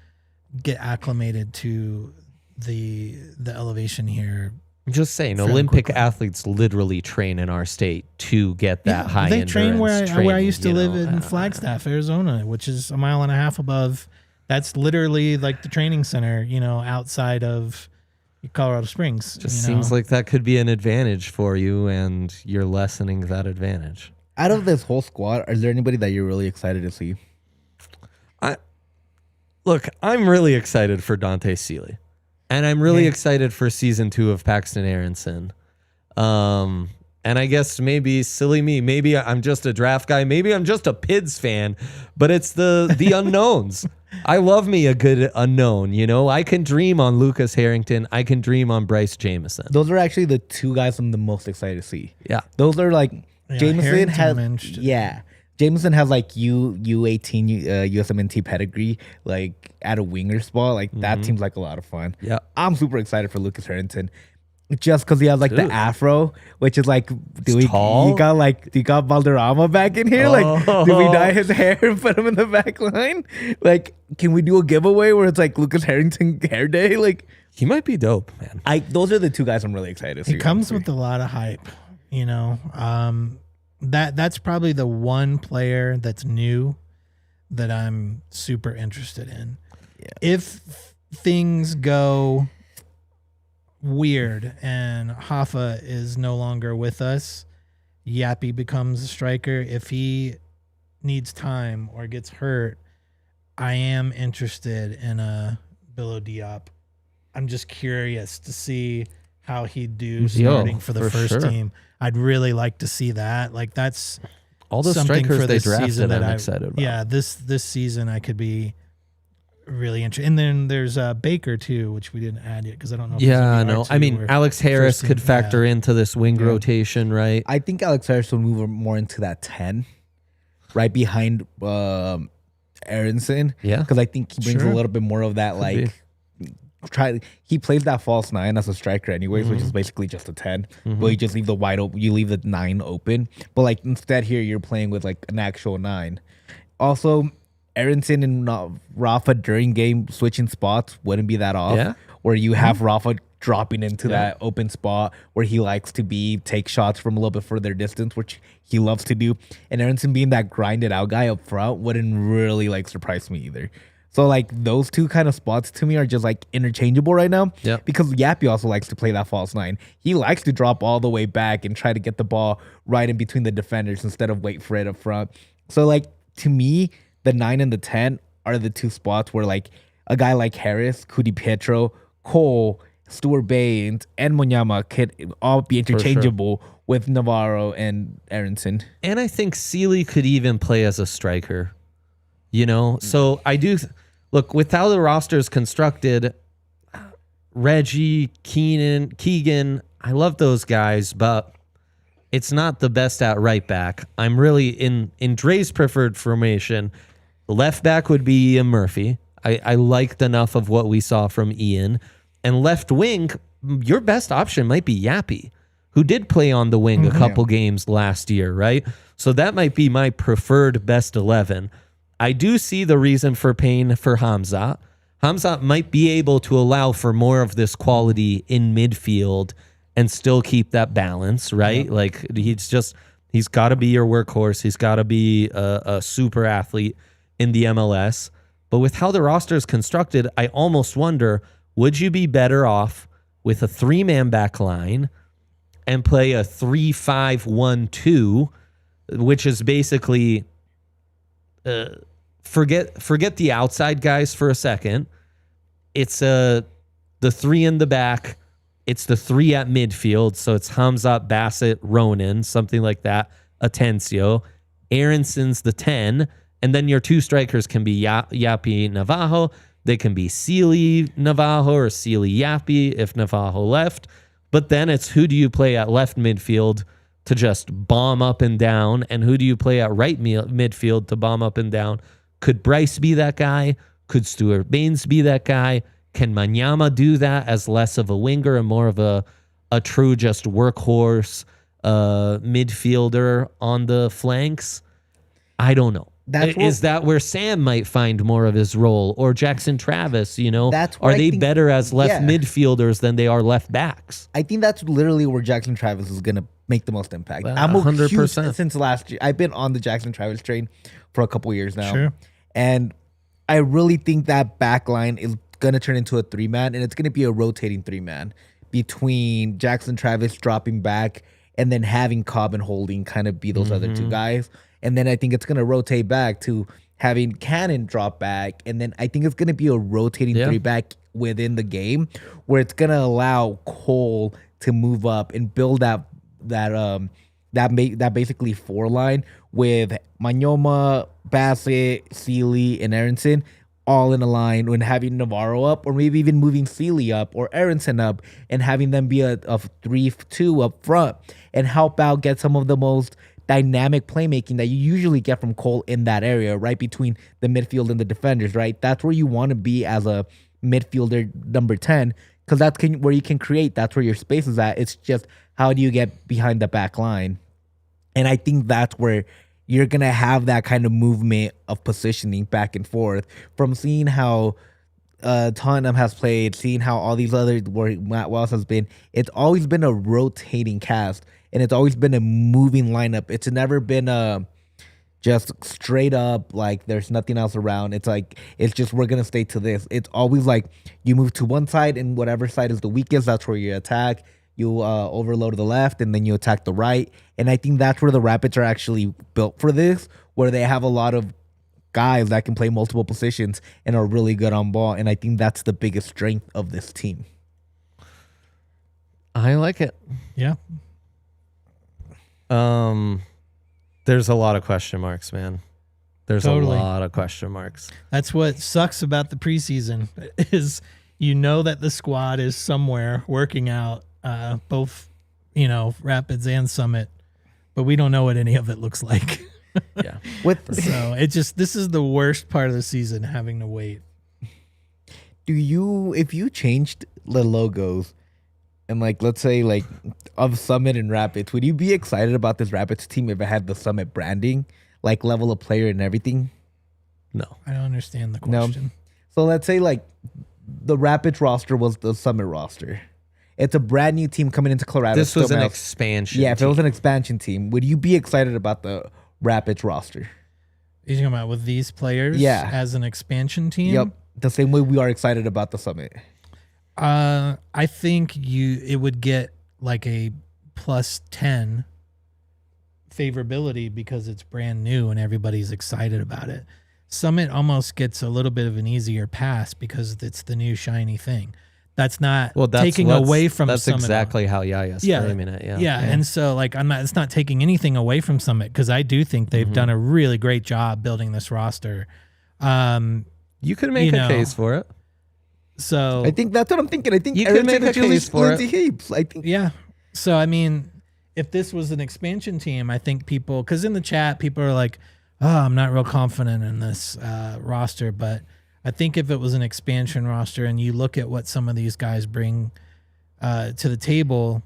get acclimated to the elevation here. I'm just saying, Olympic athletes literally train in our state to get that high endurance. They train where I used to live in Flagstaff, Arizona, which is a mile and a half above. That's literally like the training center, outside of Colorado Springs. Just seems like that could be an advantage for you, and you're lessening that advantage. Out of this whole squad, is there anybody that you're really excited to see? I'm really excited for Dante Seeley. And I'm really excited for season 2 of Paxton Aronson. And I guess maybe silly me, maybe I'm just a draft guy, maybe I'm just a Pids fan, but it's the unknowns. I love me a good unknown, you know? I can dream on Lucas Harrington. I can dream on Bryce Jamison. Those are actually the two guys I'm the most excited to see. Yeah. Those are like, Jamison Harrington, Jamison has like U18 USWNT pedigree, like at a winger spot. Like that seems like a lot of fun. Yeah. I'm super excited for Lucas Harrington. Just because he has like the afro, which is like, tall. you got Valderrama back in here? Like, do we dye his hair and put him in the back line? Like, can we do a giveaway where it's like Lucas Harrington hair day? Like, he might be dope, man. Those are the two guys I'm really excited to see. It comes with a lot of hype, you know. That's probably the one player that's new that I'm super interested in. Yeah. If things go weird and Hoffa is no longer with us, Yappy becomes a striker. If he needs time or gets hurt, I am interested in a Billo Diop. I'm just curious to see how he'd do starting for the first team. I'd really like to see that. Like, that's all the something strikers for they this drafted season that I'm excited about. Yeah, this season I could be really interested. And then there's Baker too, which we didn't add yet because I don't know. Yeah, no. I mean, Alex Harris could factor into this wing rotation, right? I think Alex Harris will move more into that 10, right behind Aronson. Yeah, because I think he brings a little bit more of that he plays that false 9 as a striker anyways, which is basically just a 10. But you just leave the wide open, you leave the 9 open. But like instead here you're playing with like an actual 9. Also, Aronson and Rafa during game switching spots wouldn't be that off. Yeah. Where you have Rafa dropping into that open spot where he likes to take shots from a little bit further distance, which he loves to do. And Aronson being that grinded out guy up front wouldn't really like surprise me either. So like those two kind of spots to me are just like interchangeable right now. Yeah. Because Yappy also likes to play that false 9. He likes to drop all the way back and try to get the ball right in between the defenders instead of wait for it up front. So like to me, the 9 and the 10 are the two spots where like a guy like Harris, Kudi Pietro, Cole, Stuart Baines, and Monyama could all be interchangeable with Navarro and Aronson. And I think Sealy could even play as a striker. You know, so I do look with how the roster is constructed. Reggie, Keegan, I love those guys, but it's not the best at right back. I'm really in Dre's preferred formation. Left back would be Ian Murphy. I liked enough of what we saw from Ian. And left wing, your best option might be Yappy, who did play on the wing a couple games last year, right? So that might be my preferred best 11. I do see the reason for paying for Hamza. Hamza might be able to allow for more of this quality in midfield and still keep that balance, right? Like he's got to be your workhorse. He's got to be a super athlete in the MLS. But with how the roster is constructed, I almost wonder, would you be better off with a 3-man back line and play a 3-5-1-2, which is basically forget the outside guys for a second. It's the 3 in the back. It's the 3 at midfield. So it's Hamza, Bassett, Ronan, something like that. Atencio. Aronson's the 10. And then your 2 strikers can be Yappy, Navajo. They can be Sealy, Navajo, or Sealy, Yappy if Navajo left. But then it's who do you play at left midfield to just bomb up and down, and who do you play at right midfield to bomb up and down? Could Bryce be that guy? Could Stuart Baines be that guy? Can Manyama do that as less of a winger and more of a true just workhorse midfielder on the flanks? I don't know. Is that where Sam might find more of his role, or Jackson Travis? You know, are they better as left midfielders than they are left backs? I think that's literally where Jackson Travis is gonna make the most impact. I'm 100% since last year. I've been on the Jackson Travis train for a couple years now, and I really think that back line is gonna turn into a 3-man, and it's gonna be a rotating 3-man between Jackson Travis dropping back and then having Cobb and Holding kind of be those other 2 guys. And then I think it's going to rotate back to having Cannon drop back. And then I think it's going to be a rotating 3-back within the game where it's going to allow Cole to move up and build that that basically 4 line with Manyoma, Bassett, Sealy, and Aronson all in a line, when having Navarro up, or maybe even moving Sealy up or Aronson up and having them be a 3-2 up front and help out, get some of the most dynamic playmaking that you usually get from Cole in that area, right between the midfield and the defenders, right? That's where you want to be as a midfielder number 10, because that's where you can create. That's where your space is at. It's just, how do you get behind the back line? And I think that's where you're going to have that kind of movement of positioning back and forth, from seeing how Tottenham has played, seeing how all these others, where Matt Wells has been. It's always been a rotating cast, and it's always been a moving lineup. It's never been a just straight up, like, there's nothing else around. It's like, it's just, we're going to stay to this. It's always like, you move to one side, and whatever side is the weakest, that's where you attack. You overload the left, and then you attack the right. And I think that's where the Rapids are actually built for this, where they have a lot of guys that can play multiple positions and are really good on ball. And I think that's the biggest strength of this team. I like it. Yeah. There's a lot of question marks, man. There's Totally. a lot of question marks. That's what sucks about the preseason is you know that the squad is somewhere working out, both, Rapids and Summit, but we don't know what any of it looks like. Yeah. So this is the worst part of the season, having to wait. If you changed the logos and, like, let's say, like, of Summit and Rapids, would you be excited about this Rapids team if it had the Summit branding, like level of player and everything? No. I don't understand the question. So let's say, like, the Rapids roster was the Summit roster. It's a brand new team coming into Colorado. This was an expansion. Yeah, if it was an expansion team, would you be excited about the Rapids roster? You're talking about with these players as an expansion team? Yep. The same way we are excited about the Summit. I think it would get like a +10 favorability because it's brand new and everybody's excited about it. Summit almost gets a little bit of an easier pass because it's the new shiny thing. That's not taking away from Summit. That's exactly how Yaya's framing it. Yeah. And so, like, it's not taking anything away from Summit, because I do think they've done a really great job building this roster. You could make a case for it. So I think that's what I'm thinking. I think you could make a case for Lindsey Heaps. I think. Yeah. So, I mean, if this was an expansion team, I think people, because in the chat, people are like, oh, I'm not real confident in this roster. But I think if it was an expansion roster and you look at what some of these guys bring to the table,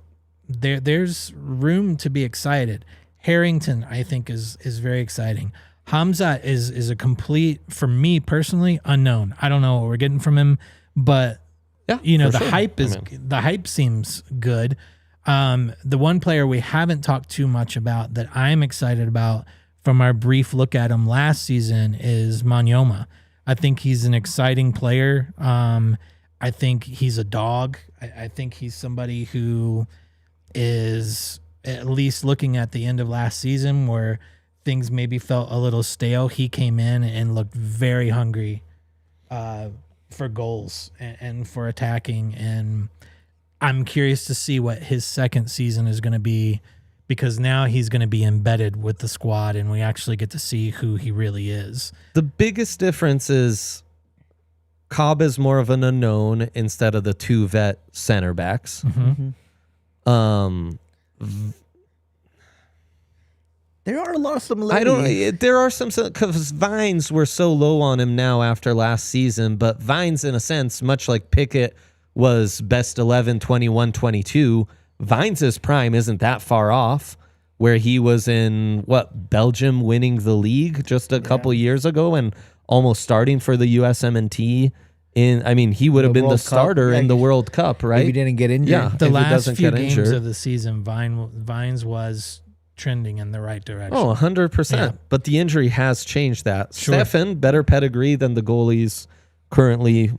there's room to be excited. Harrington, I think, is very exciting. Hamza is a complete, for me personally, unknown. I don't know what we're getting from him, but the hype seems good. The one player we haven't talked too much about that I'm excited about from our brief look at him last season is Manyoma. I think he's an exciting player. I think he's a dog. I think he's somebody who is, at least looking at the end of last season where things maybe felt a little stale, he came in and looked very hungry for goals and for attacking. And I'm curious to see what his second season is going to be, because now he's going to be embedded with the squad and we actually get to see who he really is. The biggest difference is Cobb is more of an unknown instead of the 2 vet center backs. There are a lot of similarities. There are some, because Vines were so low on him now after last season, but Vines, in a sense, much like Pickett was best 11, 21, 22, Vines' prime isn't that far off, where he was in, Belgium winning the league just a couple years ago and almost starting for the USWNT. He would have been the starter in the World Cup, right? If he didn't get injured. Yeah, the last few games of the season, Vines was trending in the right direction. Oh, 100%. Yeah. But the injury has changed that. Sure. Stefan, better pedigree than the goalies currently.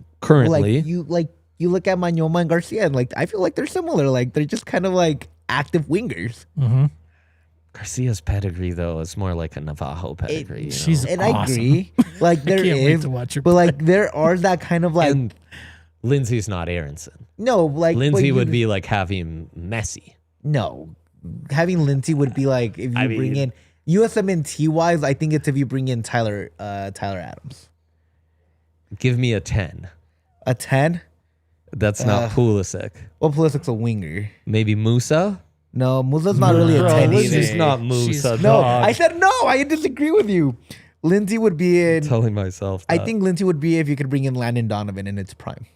You look at Manyoma and Garcia, and, like, I feel like they're similar. Like, they're just kind of like active wingers. Mm-hmm. Garcia's pedigree, though, is more like a Navajo pedigree. She's And awesome. I agree. Like, there can't wait is, to watch her but, like, there are that kind of, like, And Lindsay's not Aronson. no, like, Lindsay would be like having Messi. no. having Lindsey would be like if you bring in USMNT wise. I think it's if you bring in Tyler Adams. Give me a 10. A 10? That's not Pulisic. Well, Pulisic's a winger. Maybe Musa? No, Musa's not really a 10 either. Lindsey's not Musa. No, dog. I said no. I disagree with you. Lindsey would be in. Telling myself that. I think Lindsey would be if you could bring in Landon Donovan in its prime.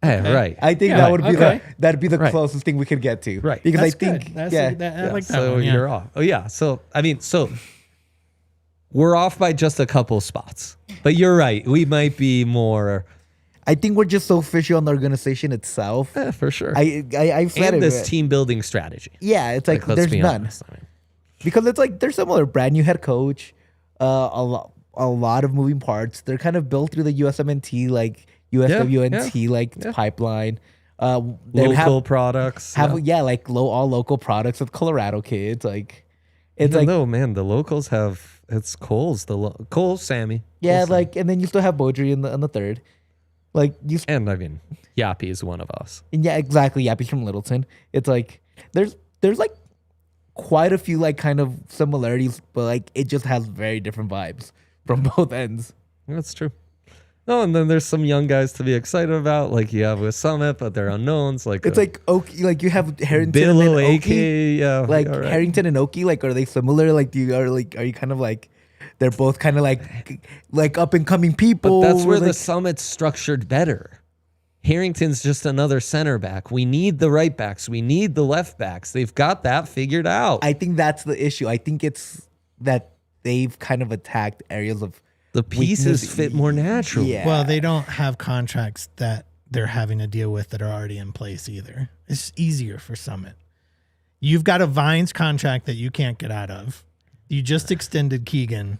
Hey, right. I think that would be that'd be the closest thing we could get to. Right. Because That's I think good. That's yeah. I like that So one. Yeah. you're off. Oh yeah. So we're off by just a couple spots. But you're right. We might be more. I think we're just so fishy on the organization itself. Yeah, for sure. I've said and it. this team building strategy. Yeah, it's like let's there's be none. honest. I mean, Because it's like they're similar. Brand new head coach, a lot of moving parts. They're kind of built through the USMNT, like USWNT, pipeline. local products. Like all local products with Colorado kids. Like it's Even like though, man, the locals have Cole's Cole, Sammy. yeah, Cole, like and then you still have Beaudry in the third. Like you and I mean, Yappy is one of us. yeah, exactly. Yappy's from Littleton. It's like there's like quite a few like kind of similarities, but like it just has very different vibes from both ends. That's true. Oh, and then there's some young guys to be excited about, like you have with Summit, but they're unknowns. Like it's like Oke, like you have Harrington Bill and Oke, Oke. yeah, Like all right. Harrington and Oke, like are they similar? Like are you kind of like they're both kind of like up and coming people? But that's where the like, Summit's structured better. Harrington's just another center back. We need the right backs. We need the left backs. They've got that figured out. I think that's the issue. I think it's that they've kind of attacked areas of the pieces weakness. fit more naturally. Yeah. Well, they don't have contracts that they're having to deal with that are already in place either. It's easier for Summit. You've got a Vines contract that you can't get out of. You just extended Keegan.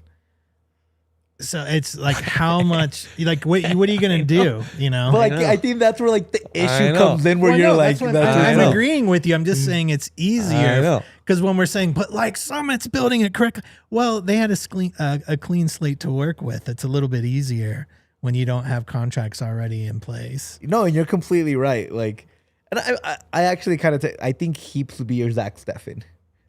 So it's like how much, like what are you going to do, you know? But like I think that's where like the issue know. comes in where Well, you're no, like that's what that's I'm know. agreeing with you. I'm just saying it's easier know. because when we're saying, but like Summit's building it correctly, well, they had a clean slate to work with. It's a little bit easier when you don't have contracts already in place. No, and you're completely right. Like, and I actually kind of I think Heaps would be your Zach Steffen.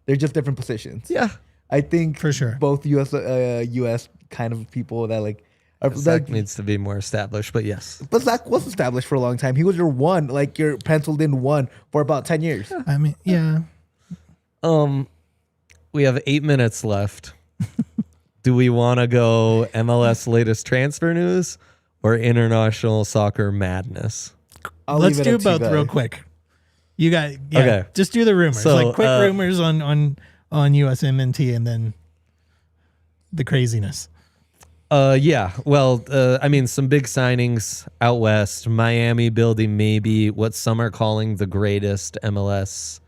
They're just different positions. Yeah. I think For sure. both US kind of people that like are Zach like, needs to be more established, but yes. but Zach was established for a long time. He was your one, like your penciled in one for about 10 years. I mean, yeah. We have 8 minutes left. Do we want to go MLS latest transfer news or international soccer madness? Let's do both real quick. You got Okay. Just do the rumors, So, like quick rumors on USMNT, and then the craziness. Yeah. Well, I mean, some big signings out west. Miami building maybe what some are calling the greatest MLS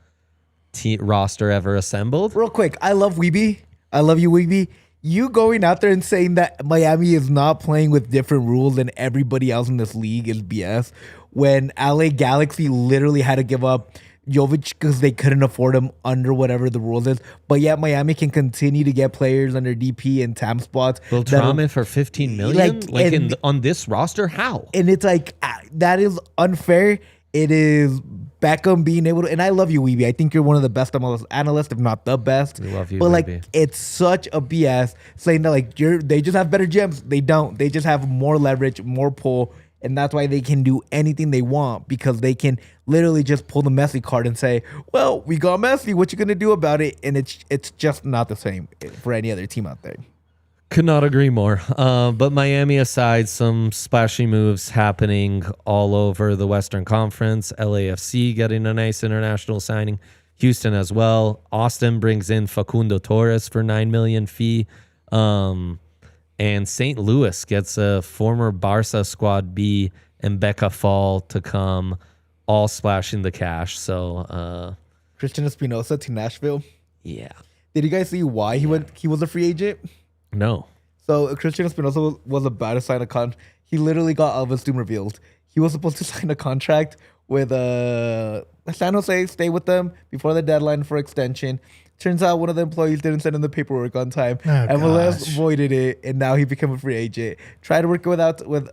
roster ever assembled. Real quick, I love Weeby. I love you, Weeby. You going out there and saying that Miami is not playing with different rules than everybody else in this league is BS. When LA Galaxy literally had to give up Jovic because they couldn't afford him under whatever the rules is, but yet Miami can continue to get players under DP and TAM spots. Beltrame for $15 million, and- on this roster. How? And it's like that is unfair. It is Beckham being able to, and I love you, Weeby. I think you're one of the best MLS analysts, if not the best. We love you, but like, Weeby. it's such a BS saying that like they just have better gems. They don't. They just have more leverage, more pull, and that's why they can do anything they want because they can literally just pull the Messi card and say, "Well, we got Messi. What you gonna do about it?" And it's just not the same for any other team out there. Could not agree more. But Miami aside, some splashy moves happening all over the Western Conference. LAFC getting a nice international signing. Houston as well. Austin brings in Facundo Torres for $9 million fee. And St. Louis gets a former Barca squad B and Becca Fall to come, all splashing the cash. So Christian Espinosa to Nashville. yeah. Did you guys see why he went? He was a free agent. No. So Christian Espinosa was about to sign a contract. He literally got Elvis Doom revealed. He was supposed to sign a contract with San Jose, stay with them before the deadline for extension. Turns out one of the employees didn't send in the paperwork on time. MLS gosh. voided it, and now he became a free agent. Tried to work it out with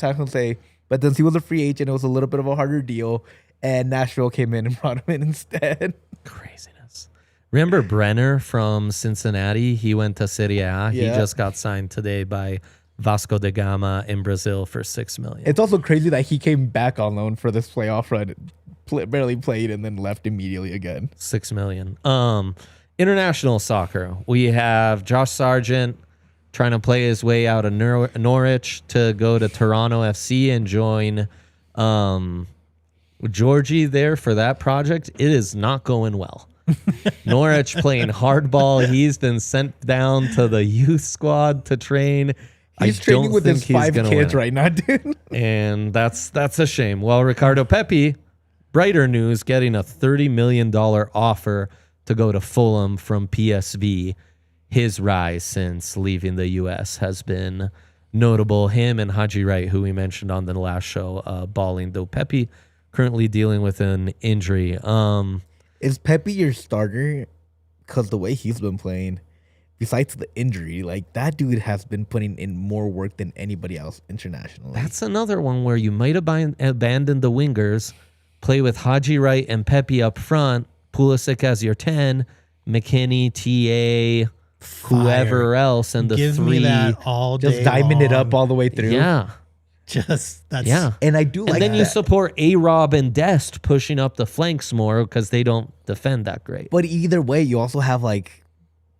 San Jose, but since he was a free agent, it was a little bit of a harder deal. and Nashville came in and brought him in instead. Craziness. Remember Brenner from Cincinnati? He went to Serie A. He just got signed today by Vasco da Gama in Brazil for $6 million. It's also crazy that he came back on loan for this playoff run, barely played, and then left immediately again. $6 million. International soccer. We have Josh Sargent trying to play his way out of Norwich to go to Toronto FC and join Georgie there for that project. It is not going well. Norwich playing hardball. He's been sent down to the youth squad to train. He's training with his 5 kids right now, dude. And that's a shame. Well, Ricardo Pepi, brighter news, getting a $30 million offer to go to Fulham from PSV. His rise since leaving the U.S. has been notable. Him and Haji Wright, who we mentioned on the last show, balling, though Pepi currently dealing with an injury. Is Pepi your starter? Because the way he's been playing, besides the injury, like that dude has been putting in more work than anybody else internationally. That's another one where you might abandon the wingers, play with Haji Wright and Pepi up front, Pulisic as your 10, McKinney, TA, whoever else, and the Give 3. me that all day just diamond it long. up all the way through. Yeah. And I do like And then that. you support A-Rob and Dest pushing up the flanks more because they don't defend that great. But either way, you also have like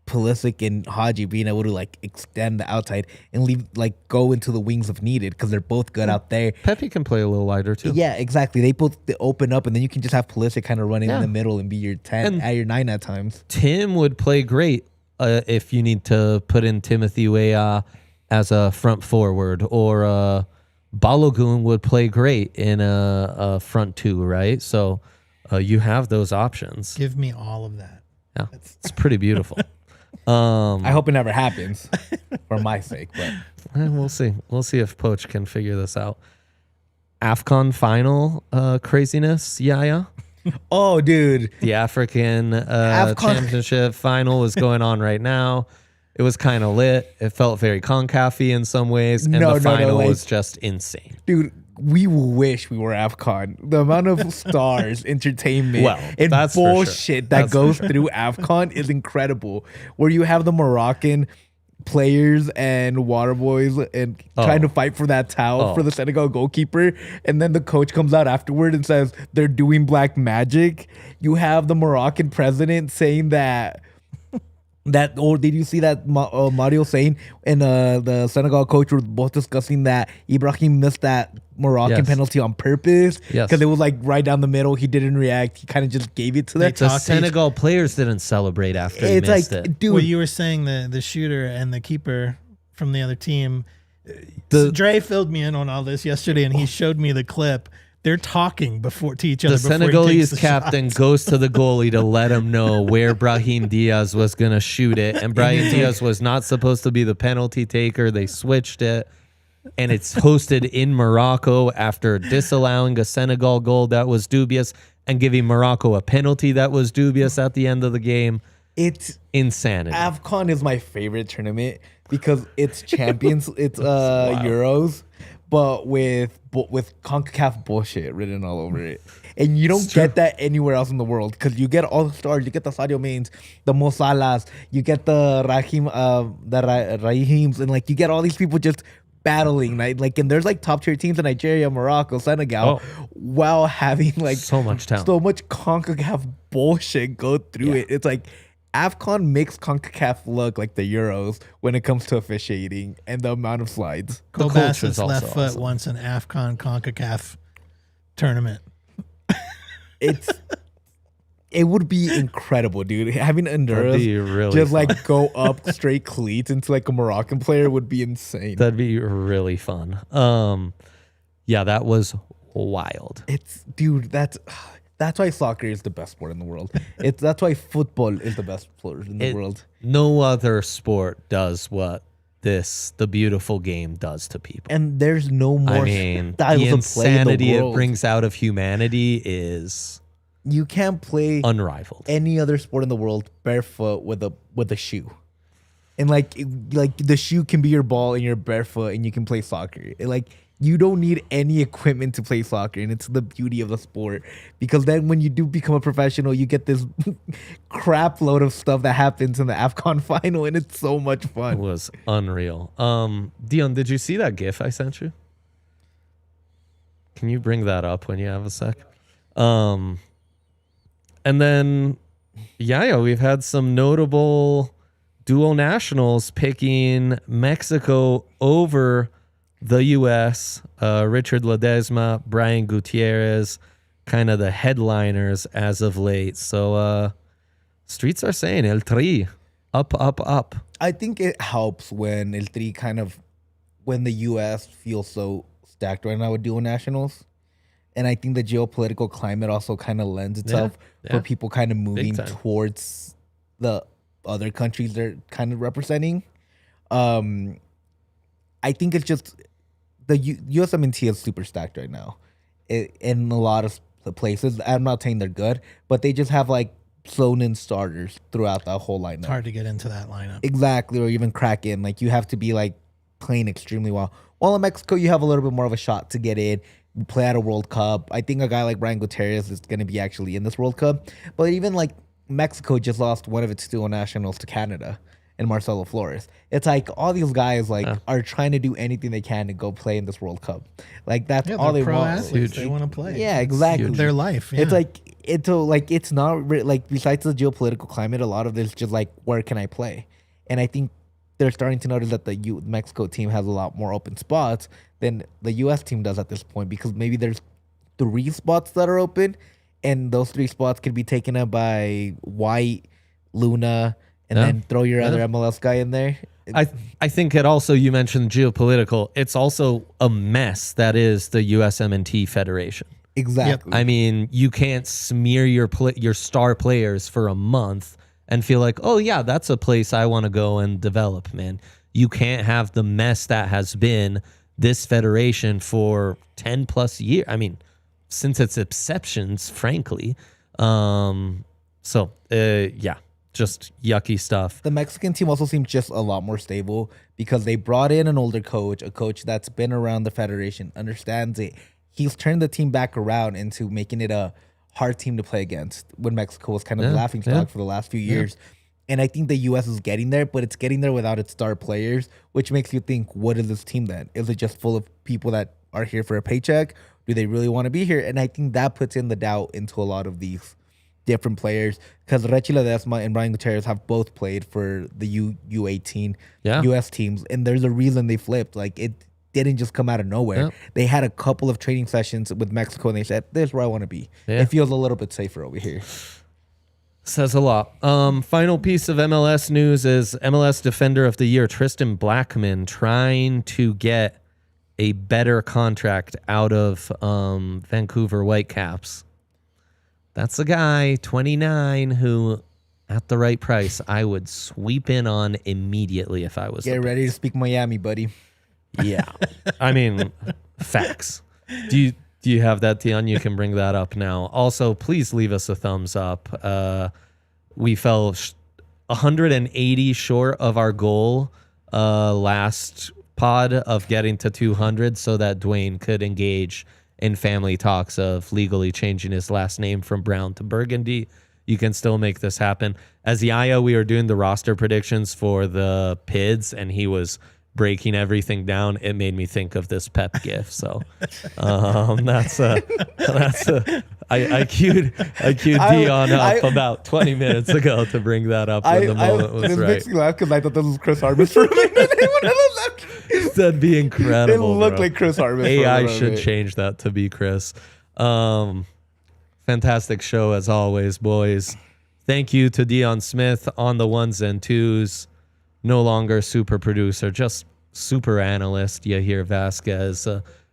Pulisic and Haji being able to like extend the outside and leave, like go into the wings if needed, because they're both good out there. Pepi can play a little wider too. Yeah, exactly. They both open up, and then you can just have Pulisic kind of running in the middle and be your 10 at your 9 at times. Tim would play great if you need to put in Timothy Weah as a front forward, or Balogun would play great in a front 2, right? So you have those options. Give me all of that. Yeah, it's pretty beautiful. I hope it never happens for my sake, but We'll see. We'll see if Poach can figure this out. AFCON final craziness, Yaya. oh, dude, The African Championship final is going on right now. It was kind of lit. It felt very CONCACAF-y in some ways, and the final was just insane. Dude, we wish we were AFCON. The amount of stars, entertainment, and that's for sure. bullshit that goes through AFCON is incredible. Where you have the Moroccan players and water boys and trying to fight for that towel for the Senegal goalkeeper, and then the coach comes out afterward and says they're doing black magic. You have the Moroccan president saying that, or did you see that Mario saying and the Senegal coach were both discussing that Ibrahim missed that Moroccan penalty on purpose because it was like right down the middle. He didn't react. He kind of just gave it to them. The Senegal players didn't celebrate after he missed it. Dude, well, you were saying the shooter and the keeper from the other team. Dre filled me in on all this yesterday, and he showed me the clip. They're talking to each other. The Senegalese captain goes to the goalie to let him know where Brahim Diaz was going to shoot it. And Brahim Diaz was not supposed to be the penalty taker. They switched it. And it's hosted in Morocco after disallowing a Senegal goal that was dubious and giving Morocco a penalty that was dubious at the end of the game. It's insanity. AFCON is my favorite tournament because it's champions, it's Euros, but with CONCACAF bullshit written all over it. And you don't get that anywhere else in the world because you get all the stars. You get the Sadio Manes, the Mo Salahs, you get the Rahims, and like you get all these people just battling, like, and there's like top tier teams in Nigeria, Morocco, Senegal, while having like so much talent, so much CONCACAF bullshit go through it. It's like AFCON makes CONCACAF look like the Euros when it comes to officiating and the amount of slides. Cole Bassett's left foot wants an AFCON CONCACAF tournament. It would be incredible, dude. Having Honduras really just fun. like go up straight cleats into like a Moroccan player would be insane. That'd be really fun. Yeah, that was wild. Dude, that's why soccer is the best sport in the world. That's why football is the best sport in the world. No other sport does what the beautiful game does to people. And there's no more the styles of play in the insanity world. it brings out of humanity is you can't play unrivaled. Any other sport in the world barefoot with a shoe. And like the shoe can be your ball and you're barefoot and you can play soccer. You don't need any equipment to play soccer, and it's the beauty of the sport. Because then when you do become a professional, you get this crap load of stuff that happens in the AFCON final, and it's so much fun. It was unreal. Dion, did you see that GIF I sent you? Can you bring that up when you have a sec? And then, we've had some notable dual nationals picking Mexico over the U.S., Richard Ledesma, Brian Gutierrez, kind of the headliners as of late. So streets are saying El Tri, up, up, up. I think it helps when El Tri when the U.S. feels so stacked right now with dual nationals. And I think the geopolitical climate also kind of lends itself for people kind of moving towards the other countries they're kind of representing. I think it's just the USWNT is super stacked right now in a lot of places. I'm not saying they're good, but they just have like flown in starters throughout the whole lineup. It's hard to get into that lineup. Exactly, or even crack in. Like you have to be like playing extremely well. While in Mexico, you have a little bit more of a shot to get in, play at a World Cup. I think a guy like Brian Gutierrez is going to be actually in this World Cup. But even like Mexico just lost one of its dual nationals to Canada and Marcelo Flores. It's like all these guys like are trying to do anything they can to go play in this World Cup. Like that's all they want. Athletes. They want to play. Yeah, exactly. Their life. Yeah. It's not like besides the geopolitical climate, a lot of this just like where can I play? And I think they're starting to notice that the Mexico team has a lot more open spots than the U.S. team does at this point, because maybe there's 3 spots that are open, and those 3 spots could be taken up by White, Luna, and then throw your other MLS guy in there. I think it also, you mentioned geopolitical, it's also a mess that is the USMNT Federation. Exactly. I mean, you can't smear your star players for a month and feel like, oh yeah, that's a place I want to go and develop, man. You can't have the mess that has been this federation for 10 plus years. I mean, since its inceptions, frankly. Just yucky stuff. The Mexican team also seems just a lot more stable because they brought in an older coach, a coach that's been around the federation, understands it. He's turned the team back around into making it a hard team to play against when Mexico was kind of the laughingstock for the last few years. And I think the U.S. is getting there, but it's getting there without its star players, which makes you think, what is this team then? Is it just full of people that are here for a paycheck? Do they really want to be here? And I think that puts in the doubt into a lot of these different players, because Rechi Ledesma and Brian Gutierrez have both played for the U18 U.S. teams, and there's a reason they flipped. Like, it didn't just come out of nowhere. Yep. They had a couple of training sessions with Mexico, and they said, this is where I want to be. Yeah. It feels a little bit safer over here. Says a lot. Final piece of MLS news is MLS Defender of the Year, Tristan Blackman, trying to get a better contract out of Vancouver Whitecaps. That's a guy, 29, who, at the right price, I would sweep in on immediately if I was. Get ready to speak Miami, buddy. Yeah. I mean, facts. Do you have that, Dion? You can bring that up now. Also, please leave us a thumbs up. We fell 180 short of our goal last pod of getting to 200 so that Dwayne could engage in family talks of legally changing his last name from Brown to Burgundy. You can still make this happen. As Ayo, we were doing the roster predictions for the Pids, and he was breaking everything down. It made me think of this Pep gif. So I queued Dion up about 20 minutes ago to bring that up when the moment was right. It makes me laugh because I thought this was Chris Harmis for a minute. That'd be incredible. It looked like Chris Harmis. AI should change that to be Chris. Fantastic show as always, boys. Thank you to Dion Smith on the ones and twos. No longer super producer, just super analyst. Yahir Vasquez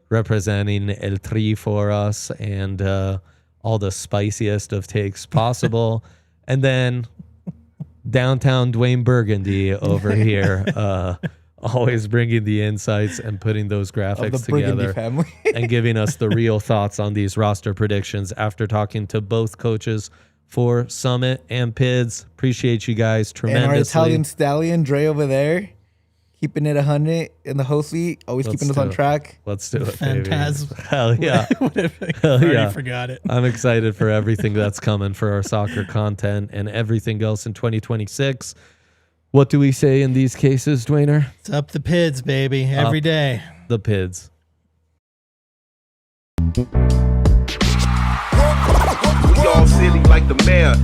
representing El Tri for us, and all the spiciest of takes possible. And then downtown Dwayne Burgundy over here, always bringing the insights and putting those graphics together and giving us the real thoughts on these roster predictions after talking to both coaches for Summit and Pids. Appreciate you guys tremendously. And our Italian stallion, Dre, over there, keeping it 100 in the host seat, always keeping us on track. Let's do it, Phantasm. baby. Hell yeah. Hell yeah. Forgot it. I'm excited for everything that's coming for our soccer content and everything else in 2026. What do we say in these cases, Dwayner? It's up the Pids, baby, every day. The Pids. We all silly like the mayor.